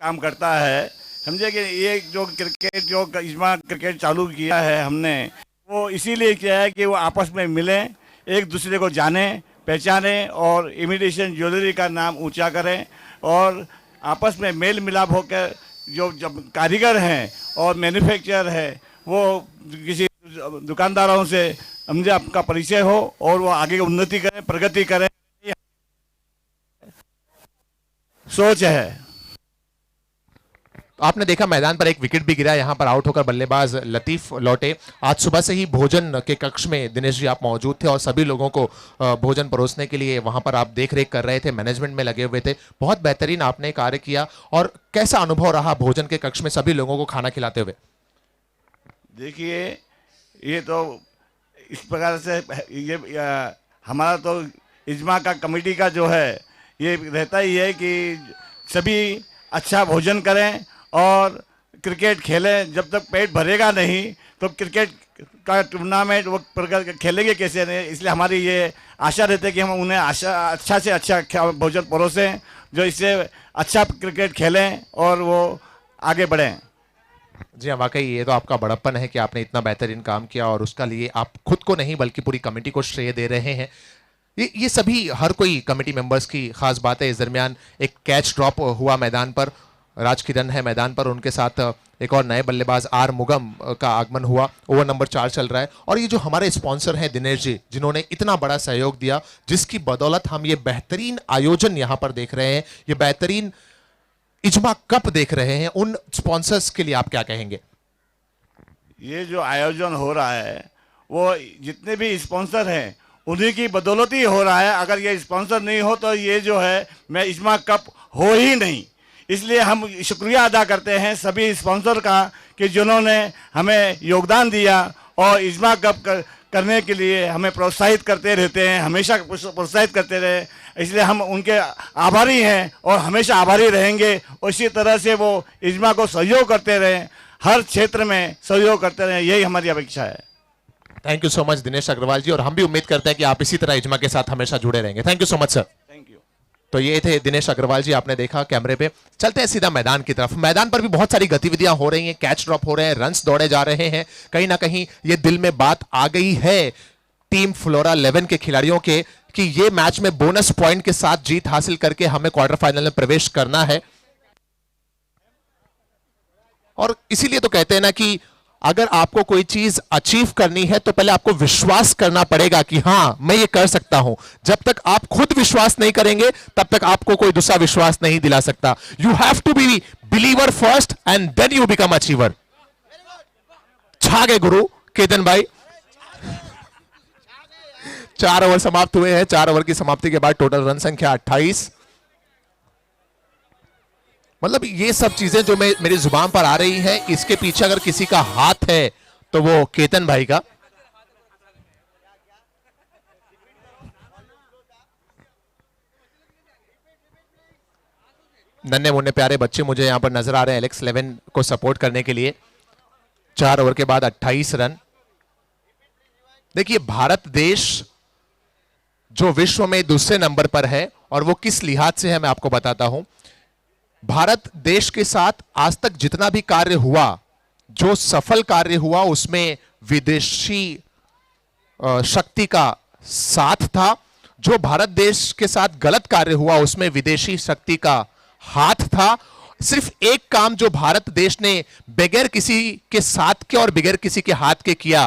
काम करता है, समझे कि ये जो क्रिकेट, जो इजमा क्रिकेट चालू किया है हमने, वो इसीलिए किया है कि वो आपस में मिलें, एक दूसरे को जानें, पहचानें और इमिटेशन ज्वेलरी का नाम ऊंचा करें, और आपस में मेल मिलाप होकर जो जब कारीगर हैं और मैन्युफैक्चरर है वो किसी दुकानदारों से समझे आपका परिचय हो और वो आगे उन्नति करें, प्रगति करें, सोच है। आपने देखा मैदान पर एक विकेट भी गिरा, यहां पर आउट होकर बल्लेबाज लतीफ लौटे। आज सुबह से ही भोजन के कक्ष में दिनेश जी आप मौजूद थे और सभी लोगों को भोजन परोसने के लिए वहां पर आप देख रेख कर रहे थे, मैनेजमेंट में लगे हुए थे। बहुत बेहतरीन आपने कार्य किया, और कैसा अनुभव रहा भोजन के कक्ष में सभी लोगों को खाना खिलाते हुए? देखिए, ये तो इस प्रकार से ये हमारा तो इजमा का कमेटी का जो है ये रहता ही है कि सभी अच्छा भोजन करें और क्रिकेट खेलें। जब तक पेट भरेगा नहीं तो क्रिकेट का टूर्नामेंट वो खेलेंगे कैसे नहीं, इसलिए हमारी ये आशा रहती है कि हम उन्हें अच्छा से अच्छा भोजन परोसें जो इससे अच्छा क्रिकेट खेलें और वो आगे बढ़ें। जी हाँ, वाकई ये तो आपका बड़प्पन है कि आपने इतना बेहतरीन काम किया, और उसका लिए आप खुद को नहीं बल्कि पूरी कमेटी को श्रेय दे रहे हैं। ये सभी हर कोई कमेटी मेंबर्स की खास बात है। इस दरमियान एक कैच ड्रॉप हुआ मैदान पर, राज किरण है मैदान पर, उनके साथ एक और नए बल्लेबाज आर मुगम का आगमन हुआ। ओवर नंबर 4 चल रहा है, और ये जो हमारे स्पॉन्सर हैं दिनेश जी, जिन्होंने इतना बड़ा सहयोग दिया, जिसकी बदौलत हम ये बेहतरीन आयोजन यहाँ पर देख रहे हैं, ये बेहतरीन इजमा कप देख रहे हैं, उन स्पॉन्सर्स के लिए आप क्या कहेंगे? ये जो आयोजन हो रहा है वो जितने भी स्पॉन्सर हैं उन्हीं की बदौलत ही हो रहा है। अगर ये स्पॉन्सर नहीं हो तो ये जो है मैं इजमा कप हो ही नहीं। इसलिए हम शुक्रिया अदा करते हैं सभी स्पॉन्सर का कि जिन्होंने हमें योगदान दिया और इजमा कप करने के लिए हमें प्रोत्साहित करते रहते हैं, हमेशा प्रोत्साहित करते रहे। इसलिए हम उनके आभारी हैं और हमेशा आभारी रहेंगे। और इसी तरह से वो इजमा को सहयोग करते रहें, हर क्षेत्र में सहयोग करते रहें, यही हमारी अपेक्षा है। Thank you so much Dinesh Agarwal ji, और हम भी उम्मीद करते हैं कि आप इसी तरह इजमा के साथ हमेशा जुड़े रहेंगे। Thank you so much sir. Thank you. तो ये थे दिनेश अग्रवाल जी, आपने देखा कैमरे पे। चलते हैं सीधा मैदान की तरफ। मैदान पर भी बहुत सारी गतिविधियां हो रही हैं, कैच ड्रॉप हो रहे हैं, रन्स दौड़े जा रहे हैं। कहीं ना कहीं ये दिल में बात आ गई है टीम फ्लोरा 11 के खिलाड़ियों के कि ये मैच में बोनस पॉइंट के साथ जीत हासिल करके हमें क्वार्टर फाइनल में प्रवेश करना है। और इसीलिए तो कहते हैं ना कि अगर आपको कोई चीज अचीव करनी है तो पहले आपको विश्वास करना पड़ेगा कि हां मैं ये कर सकता हूं। जब तक आप खुद विश्वास नहीं करेंगे तब तक आपको कोई दूसरा विश्वास नहीं दिला सकता। You have to be believer first and then you become achiever. छा गए गुरु केतन भाई, 4 ओवर समाप्त हुए हैं। 4 ओवर की समाप्ति के बाद टोटल रन संख्या 28। मतलब ये सब चीजें जो मेरी जुबान पर आ रही हैं, इसके पीछे अगर किसी का हाथ है तो वो केतन भाई का। नन्हे मुन्ने प्यारे बच्चे मुझे यहां पर नजर आ रहे हैं एलेक्स 11 को सपोर्ट करने के लिए। 4 ओवर के बाद 28 रन। देखिए भारत देश जो विश्व में दूसरे नंबर पर है, और वो किस लिहाज से है मैं आपको बताता हूं। भारत देश के साथ आज तक जितना भी कार्य हुआ, जो सफल कार्य हुआ, उसमें विदेशी शक्ति का साथ था। जो भारत देश के साथ गलत कार्य हुआ, उसमें विदेशी शक्ति का हाथ था। सिर्फ एक काम जो भारत देश ने बगैर किसी के साथ के और बगैर किसी के हाथ के किया,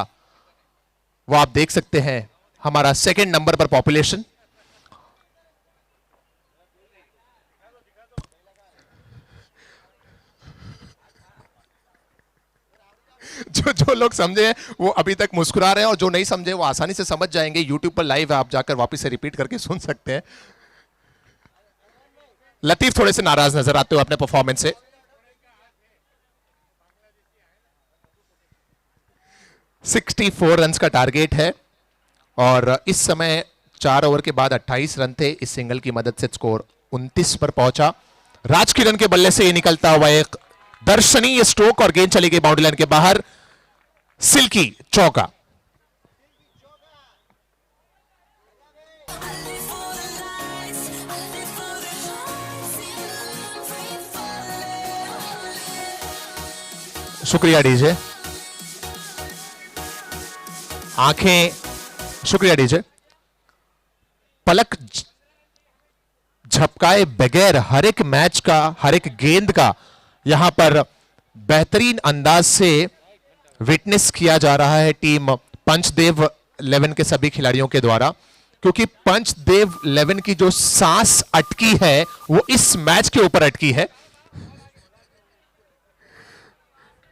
वो आप देख सकते हैं, हमारा सेकंड नंबर पर पॉपुलेशन। जो लोग समझे हैं वो अभी तक मुस्कुरा रहे हैं, और जो नहीं समझे वो आसानी से समझ जाएंगे। यूट्यूब पर लाइव है, आप जाकर वापस से रिपीट करके सुन सकते हैं। लतीफ थोड़े से नाराज नजर आते हो अपने परफॉर्मेंस से। ₹64 रन का टारगेट है, और इस समय 4 ओवर के बाद 28 रन थे। इस सिंगल की मदद से स्कोर 29 पर पहुंचा। राजकिरण के बल्ले से ये निकलता हुआ एक दर्शनीय स्ट्रोक, और गेंद चली गई बाउंड्री लाइन के बाहर। सिल्की चौका। शुक्रिया डीजे। आंखें, शुक्रिया डीजे। पलक झपकाए बगैर हर एक मैच का, हर एक गेंद का यहां पर बेहतरीन अंदाज से विटनेस किया जा रहा है टीम पंचदेव 11 के सभी खिलाड़ियों के द्वारा। क्योंकि पंचदेव 11 की जो सांस अटकी है वो इस मैच के ऊपर अटकी है।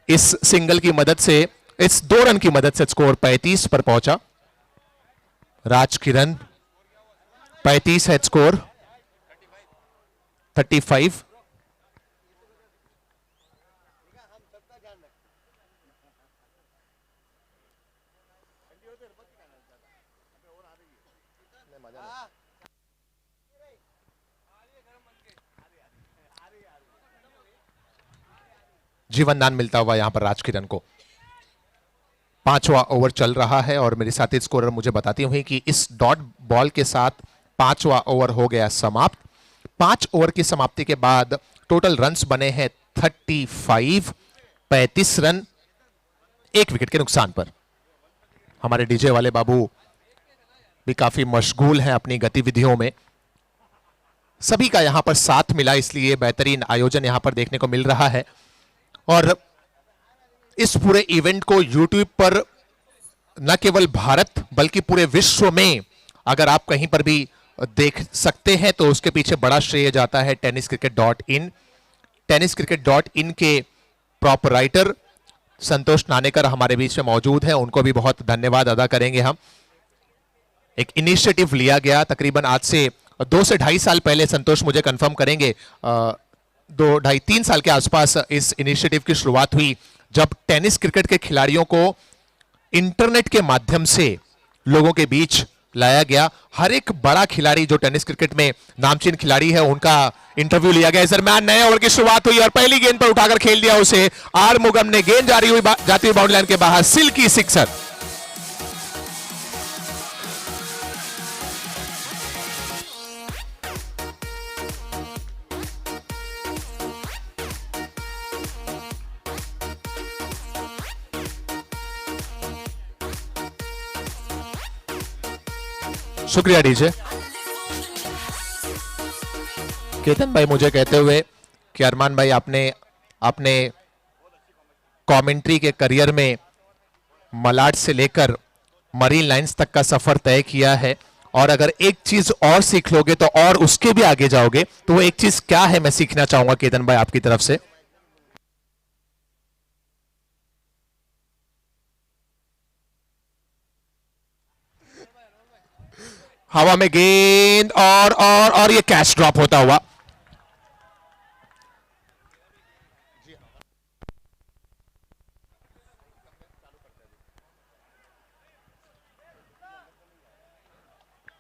इस सिंगल की मदद से, इस 2 रन की मदद से स्कोर 35 पर पहुंचा। राजकिरण 35 है स्कोर, 35। जीवन दान मिलता हुआ यहां पर राजकिरण को। 5वां ओवर चल रहा है, और मेरे साथी स्कोरर मुझे बताती हुई कि इस डॉट बॉल के साथ 5वां ओवर हो गया समाप्त। 5 ओवर की समाप्ति के बाद टोटल रन्स बने हैं 35, 35 रन 1 विकेट के नुकसान पर। हमारे डीजे वाले बाबू भी काफी मशगूल हैं अपनी गतिविधियों में। सभी का यहां पर साथ मिला, इसलिए बेहतरीन आयोजन यहां पर देखने को मिल रहा है। और इस पूरे इवेंट को यूट्यूब पर न केवल भारत बल्कि पूरे विश्व में अगर आप कहीं पर भी देख सकते हैं, तो उसके पीछे बड़ा श्रेय जाता है tenniscricket.in। tenniscricket.in के प्रोपराइटर संतोष नानेकर हमारे बीच में मौजूद हैं, उनको भी बहुत धन्यवाद अदा करेंगे हम। एक इनिशिएटिव लिया गया तकरीबन आज से 2 से ढाई साल पहले, संतोष मुझे कंफर्म करेंगे, 2, ढाई, 3 साल के आसपास इस इनिशिएटिव की शुरुआत हुई, जब टेनिस क्रिकेट के खिलाड़ियों को इंटरनेट के माध्यम से लोगों के बीच लाया गया। हर एक बड़ा खिलाड़ी जो टेनिस क्रिकेट में नामचीन खिलाड़ी है, उनका इंटरव्यू लिया गया। इस दरम्यान नए ओवर की शुरुआत हुई और पहली गेंद पर उठाकर खेल दिया उसे आरमुगम ने। गेंद जाती हुई बाउंड्री लाइन के बाहर, सिल्की सिक्सर। शुक्रिया डीजे। केतन भाई मुझे कहते हुए कि अरमान भाई, आपने कमेंट्री के करियर में मलाड से लेकर मरीन लाइंस तक का सफर तय किया है, और अगर एक चीज और सीख लोगे तो और उसके भी आगे जाओगे। तो वो एक चीज क्या है, मैं सीखना चाहूंगा केतन भाई आपकी तरफ से। हवा में गेंद और ये कैच ड्रॉप होता हुआ।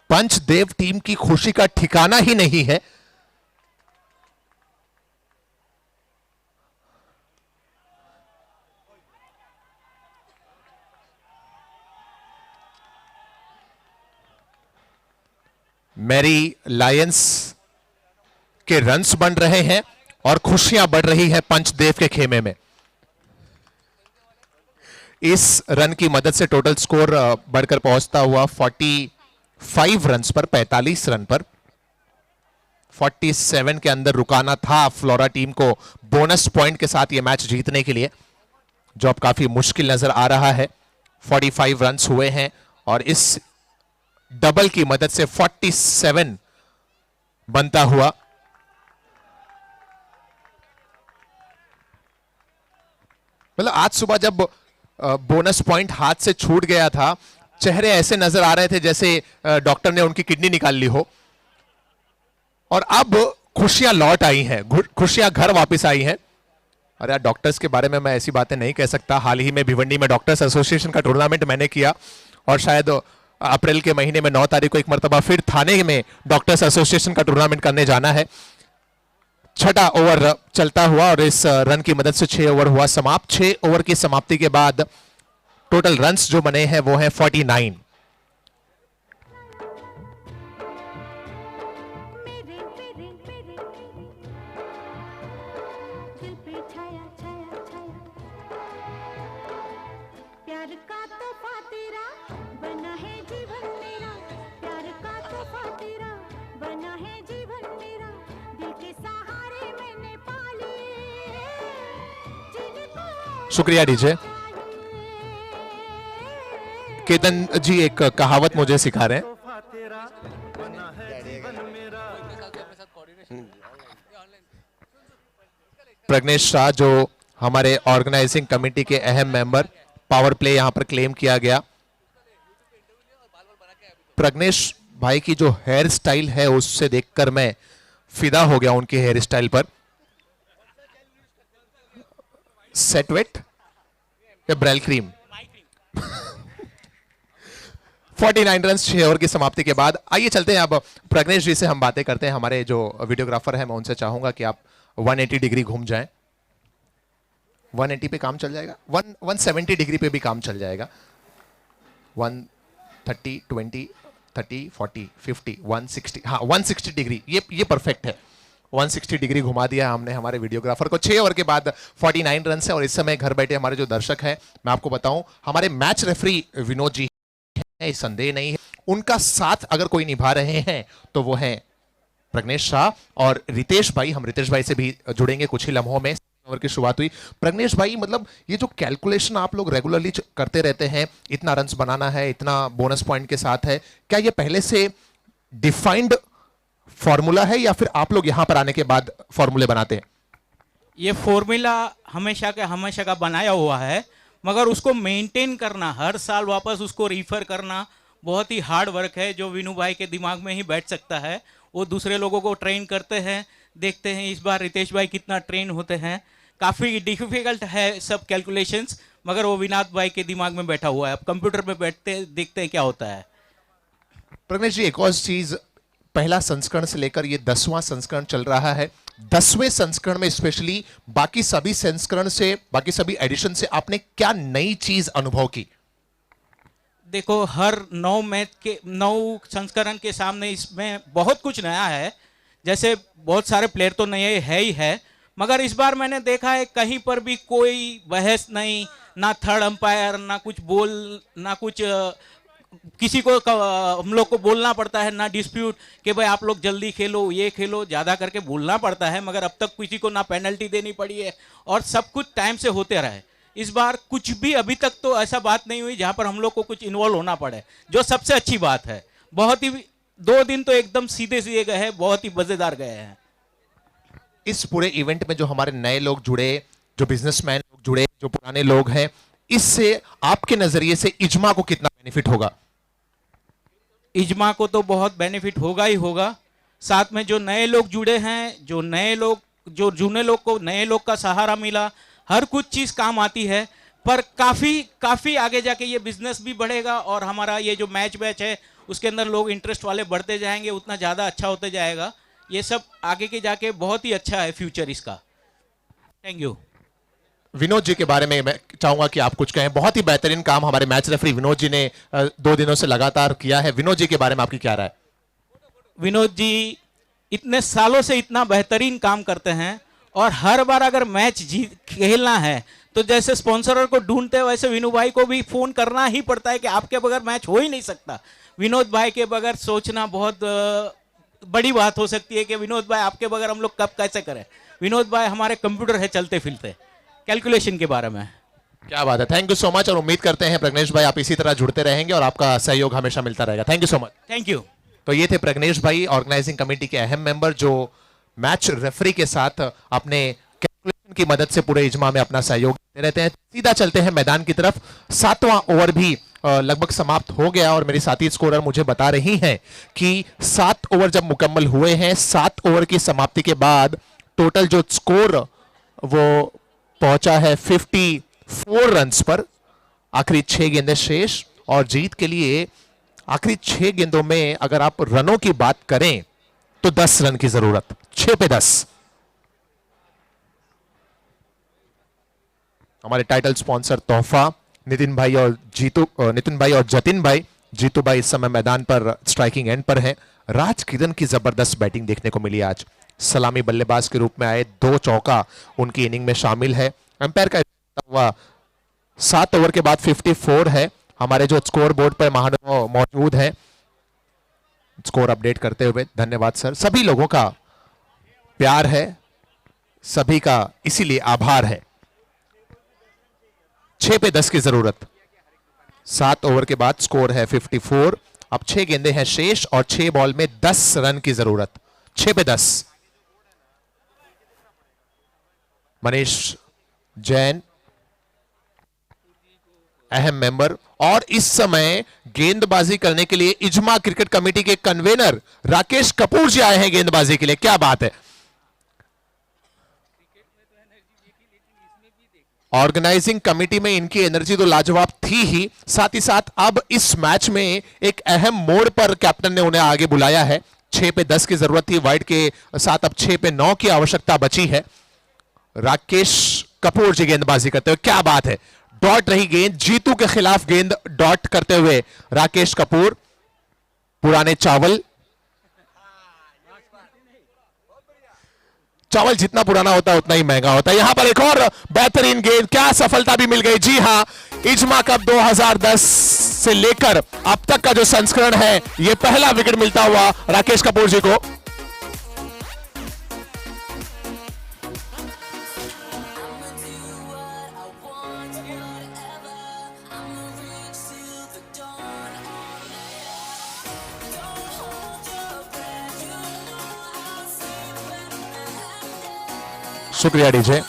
पंचदेव टीम की खुशी का ठिकाना ही नहीं है। मैरी लायंस के रन्स बन रहे हैं और खुशियां बढ़ रही है पंचदेव के खेमे में। इस रन की मदद से टोटल स्कोर बढ़कर पहुंचता हुआ 45 रन्स पर, 45 रन पर। 47 के अंदर रुकाना था फ्लोरा टीम को बोनस पॉइंट के साथ यह मैच जीतने के लिए, जो अब काफी मुश्किल नजर आ रहा है। 45 रन्स हुए हैं और इस डबल की मदद से 47 बनता हुआ। मतलब आज सुबह जब बोनस पॉइंट हाथ से छूट गया था, चेहरे ऐसे नजर आ रहे थे जैसे डॉक्टर ने उनकी किडनी निकाल ली हो। और अब खुशियां लौट आई हैं, खुशियां घर वापस आई हैं। और यार डॉक्टर्स के बारे में मैं ऐसी बातें नहीं कह सकता। हाल ही में भिवंडी में डॉक्टर्स एसोसिएशन का टूर्नामेंट मैंने किया और शायद अप्रैल के महीने में 9 तारीख को एक मरतबा फिर थाने में डॉक्टर्स एसोसिएशन का टूर्नामेंट करने जाना है। छठा ओवर चलता हुआ और इस रन की मदद से 6 ओवर हुआ समाप्त। 6 ओवर की समाप्ति के बाद टोटल रन्स जो बने हैं वो हैं 49। दिल पे छाया छाया छाया प्यार का तोहफा तेरा बना है जीवन मेरा, प्यार का तोहफा तेरा बना है जीवन मेरा, दिल के सहारे मैंने पाले जिनको शुक्रिया डीजे। केतन जी एक कहावत मुझे सिखा रहे हैं। प्रज्ञेश शाह जो हमारे ऑर्गेनाइजिंग कमेटी के अहम मेंबर, पावर प्ले यहां पर क्लेम किया गया। प्रज्ञेश भाई की जो हेयर स्टाइल है उससे देखकर मैं फिदा हो गया उनके हेयर स्टाइल पर। सेटवेट या ब्रेल क्रीम। 49 रन 6 ओवर की समाप्ति के बाद। आइए चलते हैं अब प्रज्ञेश जी से हम बातें करते हैं। हमारे जो वीडियोग्राफर हैं मैं उनसे चाहूंगा कि आप 180 डिग्री घूम जाएं। 180 पे काम चल जाएगा, 170 डिग्री पे भी काम चल जाएगा। 130 20 30 40 50 160, हाँ 160 डिग्री, ये परफेक्ट है। 160 डिग्री घुमा दिया हमने हमारे वीडियोग्राफर को। 6 ओवर के बाद 49 रन है और इस समय घर बैठे हमारे जो दर्शक हैं, मैं आपको बताऊं हमारे मैच रेफरी विनोद जी हैं, संदेह नहीं है। उनका साथ अगर कोई निभा रहे हैं तो वो हैं प्रज्ञेश शाह और रितेश भाई। हम रितेश भाई से भी जुड़ेंगे कुछ ही लम्हों में। ओवर की शुरुआत हुई। प्रज्ञेश भाई मतलब ये जो कैलकुलेशन आप लोग रेगुलरली करते रहते हैं, इतना रन्स बनाना है, इतना बोनस पॉइंट के साथ है, क्या ये पहले से डिफाइंड फॉर्मूला है या फिर आप लोग यहां पर आने के बाद फॉर्मूले बनाते हैं? ये फॉर्मूला हमेशा का बनाया हुआ है, मगर उसको मेंटेन करना, हर साल वापस उसको रिफर करना बहुत ही हार्ड वर्क है, जो विनू भाई के दिमाग में ही बैठ सकता है। वो दूसरे लोगों को ट्रेन करते हैं, देखते हैं इस बार रितेश भाई कितना ट्रेन होते हैं। काफ़ी डिफिकल्ट है सब कैलकुलेशंस, मगर वो विनोद भाई के दिमाग में बैठा हुआ है। अब कंप्यूटर पे बैठते हैं, देखते हैं क्या होता है। प्रज्ञेश जी एक और चीज, पहला संस्करण से लेकर ये 10वां संस्करण चल रहा है। 10वें संस्करण में स्पेशली बाकी सभी संस्करण से, बाकी सभी एडिशन से आपने क्या नई चीज अनुभव की? देखो हर 9 संस्करण के सामने इसमें बहुत कुछ नया है। जैसे बहुत सारे प्लेयर तो नए है ही है, मगर इस बार मैंने देखा है कहीं पर भी कोई बहस नहीं, ना थर्ड अंपायर, ना कुछ ना कुछ किसी को हम लोग को बोलना पड़ता है, ना डिस्प्यूट कि भाई आप लोग जल्दी खेलो, ये खेलो, ज़्यादा करके बोलना पड़ता है, मगर अब तक किसी को ना पेनल्टी देनी पड़ी है और सब कुछ टाइम से होते रहे। इस बार कुछ भी अभी तक तो ऐसा बात नहीं हुई जहां पर हम लोग को कुछ इन्वॉल्व होना पड़े, जो सबसे अच्छी बात है। बहुत ही 2 दिन तो एकदम सीधे सीधे गए हैं, बहुत ही मजेदार गए हैं। इस पूरे इवेंट में जो हमारे नए लोग जुड़े, जो बिजनेसमैन लोग जुड़े, जो पुराने लोग हैं, इससे आपके नजरिए से इज्मा को कितना बेनिफिट होगा? इजमा को तो बहुत बेनिफिट होगा ही होगा, साथ में जो नए लोग जुड़े हैं, जो जूने लोग को नए लोग का सहारा मिला, हर कुछ चीज़ काम आती है। पर काफ़ी आगे जाके ये बिजनेस भी बढ़ेगा और हमारा ये जो मैच है उसके अंदर लोग इंटरेस्ट वाले बढ़ते जाएंगे, उतना ज़्यादा अच्छा होते जाएगा। ये सब आगे के जाके बहुत ही अच्छा है फ्यूचर इसका। Thank you. विनोद जी के बारे में मैं चाहूंगा कि आप कुछ कहें। बहुत ही बेहतरीन काम हमारे मैच रेफरी विनोद जी ने 2 दिनों से लगातार किया है। विनोद जी के बारे में आपकी क्या राय? विनोद जी इतने सालों से इतना बेहतरीन काम करते हैं और हर बार अगर मैच जीत खेलना है तो जैसे स्पॉन्सर को ढूंढते हैं वैसे विनोद भाई को भी फोन करना ही पड़ता है कि आपके बगैर मैच हो ही नहीं सकता। विनोद भाई के बगैर सोचना बहुत बड़ी बात हो सकती है कि विनोद भाई आपके बगैर हम लोग कब कैसे करें। विनोद भाई हमारे कंप्यूटर है चलते फिरते कैलकुलेशन के बारे में। क्या बात है, थैंक यू सो मच। और उम्मीद करते हैं प्रज्ञेश भाई आप इसी तरह जुड़ते रहेंगे और आपका सहयोग हमेशा मिलता रहेगा। Thank you so much. Thank you. तो ये थे प्रज्ञेश भाई, ऑर्गेनाइजिंग कमेटी के अहम मेंबर, जो मैच रेफरी के साथ अपने कैलकुलेशन की मदद से पूरे इजमा में अपना सहयोग देते रहते हैं। सीधा चलते हैं मैदान की तरफ। 7वां ओवर भी लगभग समाप्त हो गया और मेरी साथी स्कोरर मुझे बता रही हैं कि 7 ओवर जब मुकम्मल हुए हैं, 7 ओवर की समाप्ति के बाद टोटल जो स्कोर वो पहुंचा है 54 रन्स पर। आखिरी 6 गेंदें शेष और जीत के लिए आखिरी 6 गेंदों में अगर आप रनों की बात करें तो 10 रन की जरूरत, 6 पे 10। हमारे टाइटल स्पॉन्सर तोहफा, नितिन भाई और जतिन भाई। जीतू भाई इस समय मैदान पर स्ट्राइकिंग एंड पर हैं। राज किरण की जबरदस्त बैटिंग देखने को मिली आज। सलामी बल्लेबाज के रूप में आए, 2 चौका उनकी इनिंग में शामिल है। अंपायर का हुआ 7 ओवर के बाद 54 है। हमारे जो स्कोर बोर्ड पर महानुभाव मौजूद है स्कोर अपडेट करते हुए, धन्यवाद सर। सभी लोगों का प्यार है, सभी का इसीलिए आभार है। 6 पे 10 की जरूरत। 7 ओवर के बाद स्कोर है 54। अब 6 गेंदें हैं शेष और 6 बॉल में 10 रन की जरूरत, 6 पे 10। मनीष जैन अहम मेंबर और इस समय गेंदबाजी करने के लिए इजमा क्रिकेट कमेटी के कन्वेनर राकेश कपूर जी आए हैं गेंदबाजी के लिए। क्या बात है। ऑर्गेनाइजिंग कमेटी में इनकी एनर्जी तो लाजवाब थी ही, साथ ही साथ अब इस मैच में एक अहम मोड़ पर कैप्टन ने उन्हें आगे बुलाया है। 6 पे 10 की जरूरत थी, वाइड के साथ अब 6 पे 9 की आवश्यकता बची है। राकेश कपूर जी गेंदबाजी करते हुए, क्या बात है। डॉट रही गेंद, जीतू के खिलाफ गेंद डॉट करते हुए राकेश कपूर, पुराने चावल जितना पुराना होता है उतना ही महंगा होता है। यहां पर एक और बेहतरीन गेंद, क्या सफलता भी मिल गई। जी हां, इजमा कप 2010 से लेकर अब तक का जो संस्करण है, यह पहला विकेट मिलता हुआ राकेश कपूर जी को। शुक्रिया डीजे।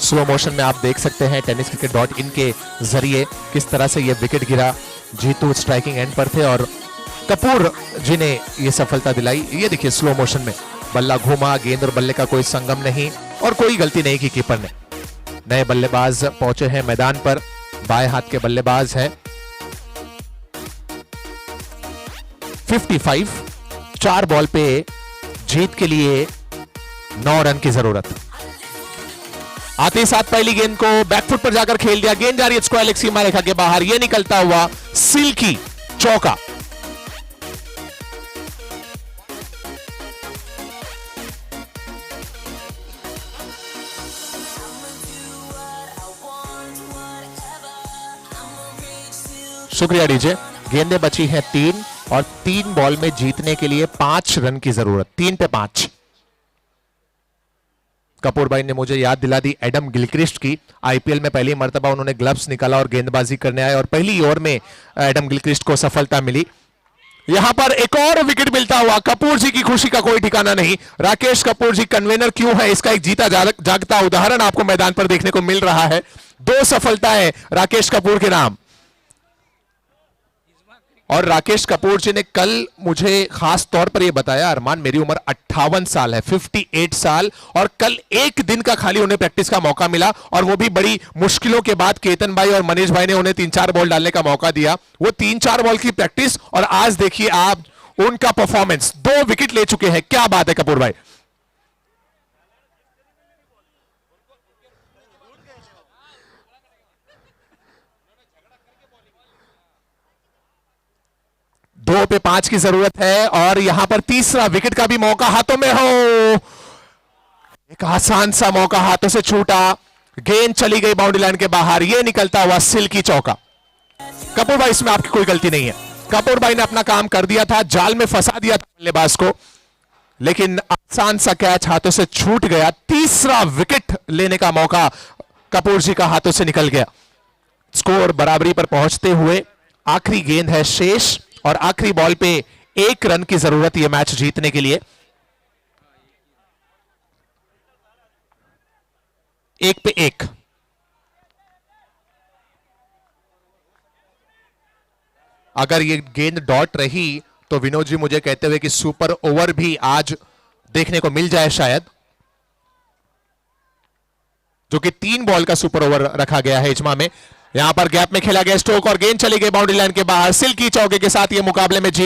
स्लो मोशन में आप देख सकते हैं tenniscricket.in के जरिए किस तरह से यह विकेट गिरा। जीतू स्ट्राइकिंग एंड पर थे और कपूर जी ने यह सफलता दिलाई। ये देखिए स्लो मोशन में बल्ला घूमा, गेंद और बल्ले का कोई संगम नहीं और कोई गलती नहीं की कीपर ने। नए बल्लेबाज पहुंचे हैं मैदान पर, बाएं हाथ के बल्लेबाज हैं। 55, 4 बॉल पे जीत के लिए 9 रन की जरूरत। आते ही साथ पहली गेंद को बैकफुट पर जाकर खेल दिया। गेंद जा रही है स्क्वायर लेग सीमा रेखा के बाहर, यह निकलता हुआ सिल्की चौका। शुक्रिया डीजे। गेंदें बची हैं 3 और 3 बॉल में जीतने के लिए 5 रन की जरूरत, 3 पे 5। कपूर भाई ने मुझे याद दिला दी एडम गिलक्रिस्ट की। आईपीएल में पहली मर्तबा उन्होंने ग्लव्स निकाला और गेंदबाजी करने आए और पहली ओवर में एडम गिलक्रिस्ट को सफलता मिली। यहां पर एक और विकेट मिलता हुआ, कपूर जी की खुशी का कोई ठिकाना नहीं। राकेश कपूर जी कन्वेनर क्यों है, इसका एक जीता जागता उदाहरण आपको मैदान पर देखने को मिल रहा है। 2 सफलताएं राकेश कपूर के नाम और राकेश कपूर जी ने कल मुझे खास तौर पर यह बताया, अरमान मेरी उम्र 58 साल है, 58 साल, और कल एक दिन का खाली उन्हें प्रैक्टिस का मौका मिला, और वो भी बड़ी मुश्किलों के बाद केतन भाई और मनीष भाई ने उन्हें 3-4 बॉल डालने का मौका दिया। वो 3-4 बॉल की प्रैक्टिस, और आज देखिए आप उनका परफॉर्मेंस, 2 विकेट ले चुके हैं। क्या बात है कपूर भाई। दो पे 5 की जरूरत है, और यहां पर तीसरा विकेट का भी मौका हाथों में हो। एक आसान सा मौका हाथों से छूटा, गेंद चली गई बाउंड्री लाइन के बाहर, यह निकलता हुआ सिल्की चौका। कपूर भाई इसमें आपकी कोई गलती नहीं है, कपूर भाई ने अपना काम कर दिया था, जाल में फंसा दिया था बल्लेबाज को, लेकिन आसान सा कैच हाथों से छूट गया। तीसरा विकेट लेने का मौका कपूर जी का हाथों से निकल गया। स्कोर बराबरी पर पहुंचते हुए आखिरी गेंद है शेष, और आखिरी बॉल पे 1 रन की जरूरत यह मैच जीतने के लिए। 1 पे 1। अगर ये गेंद डॉट रही तो विनोद जी मुझे कहते हुए कि सुपर ओवर भी आज देखने को मिल जाए शायद, जो कि 3 बॉल का सुपर ओवर रखा गया है इज्मा में। यहां पर गैप में खेला गया स्ट्रोक, और गेंद चली गई बाउंड्री लाइन के बाहर। सिल्की चौके के साथ ये मुकाबले में जीत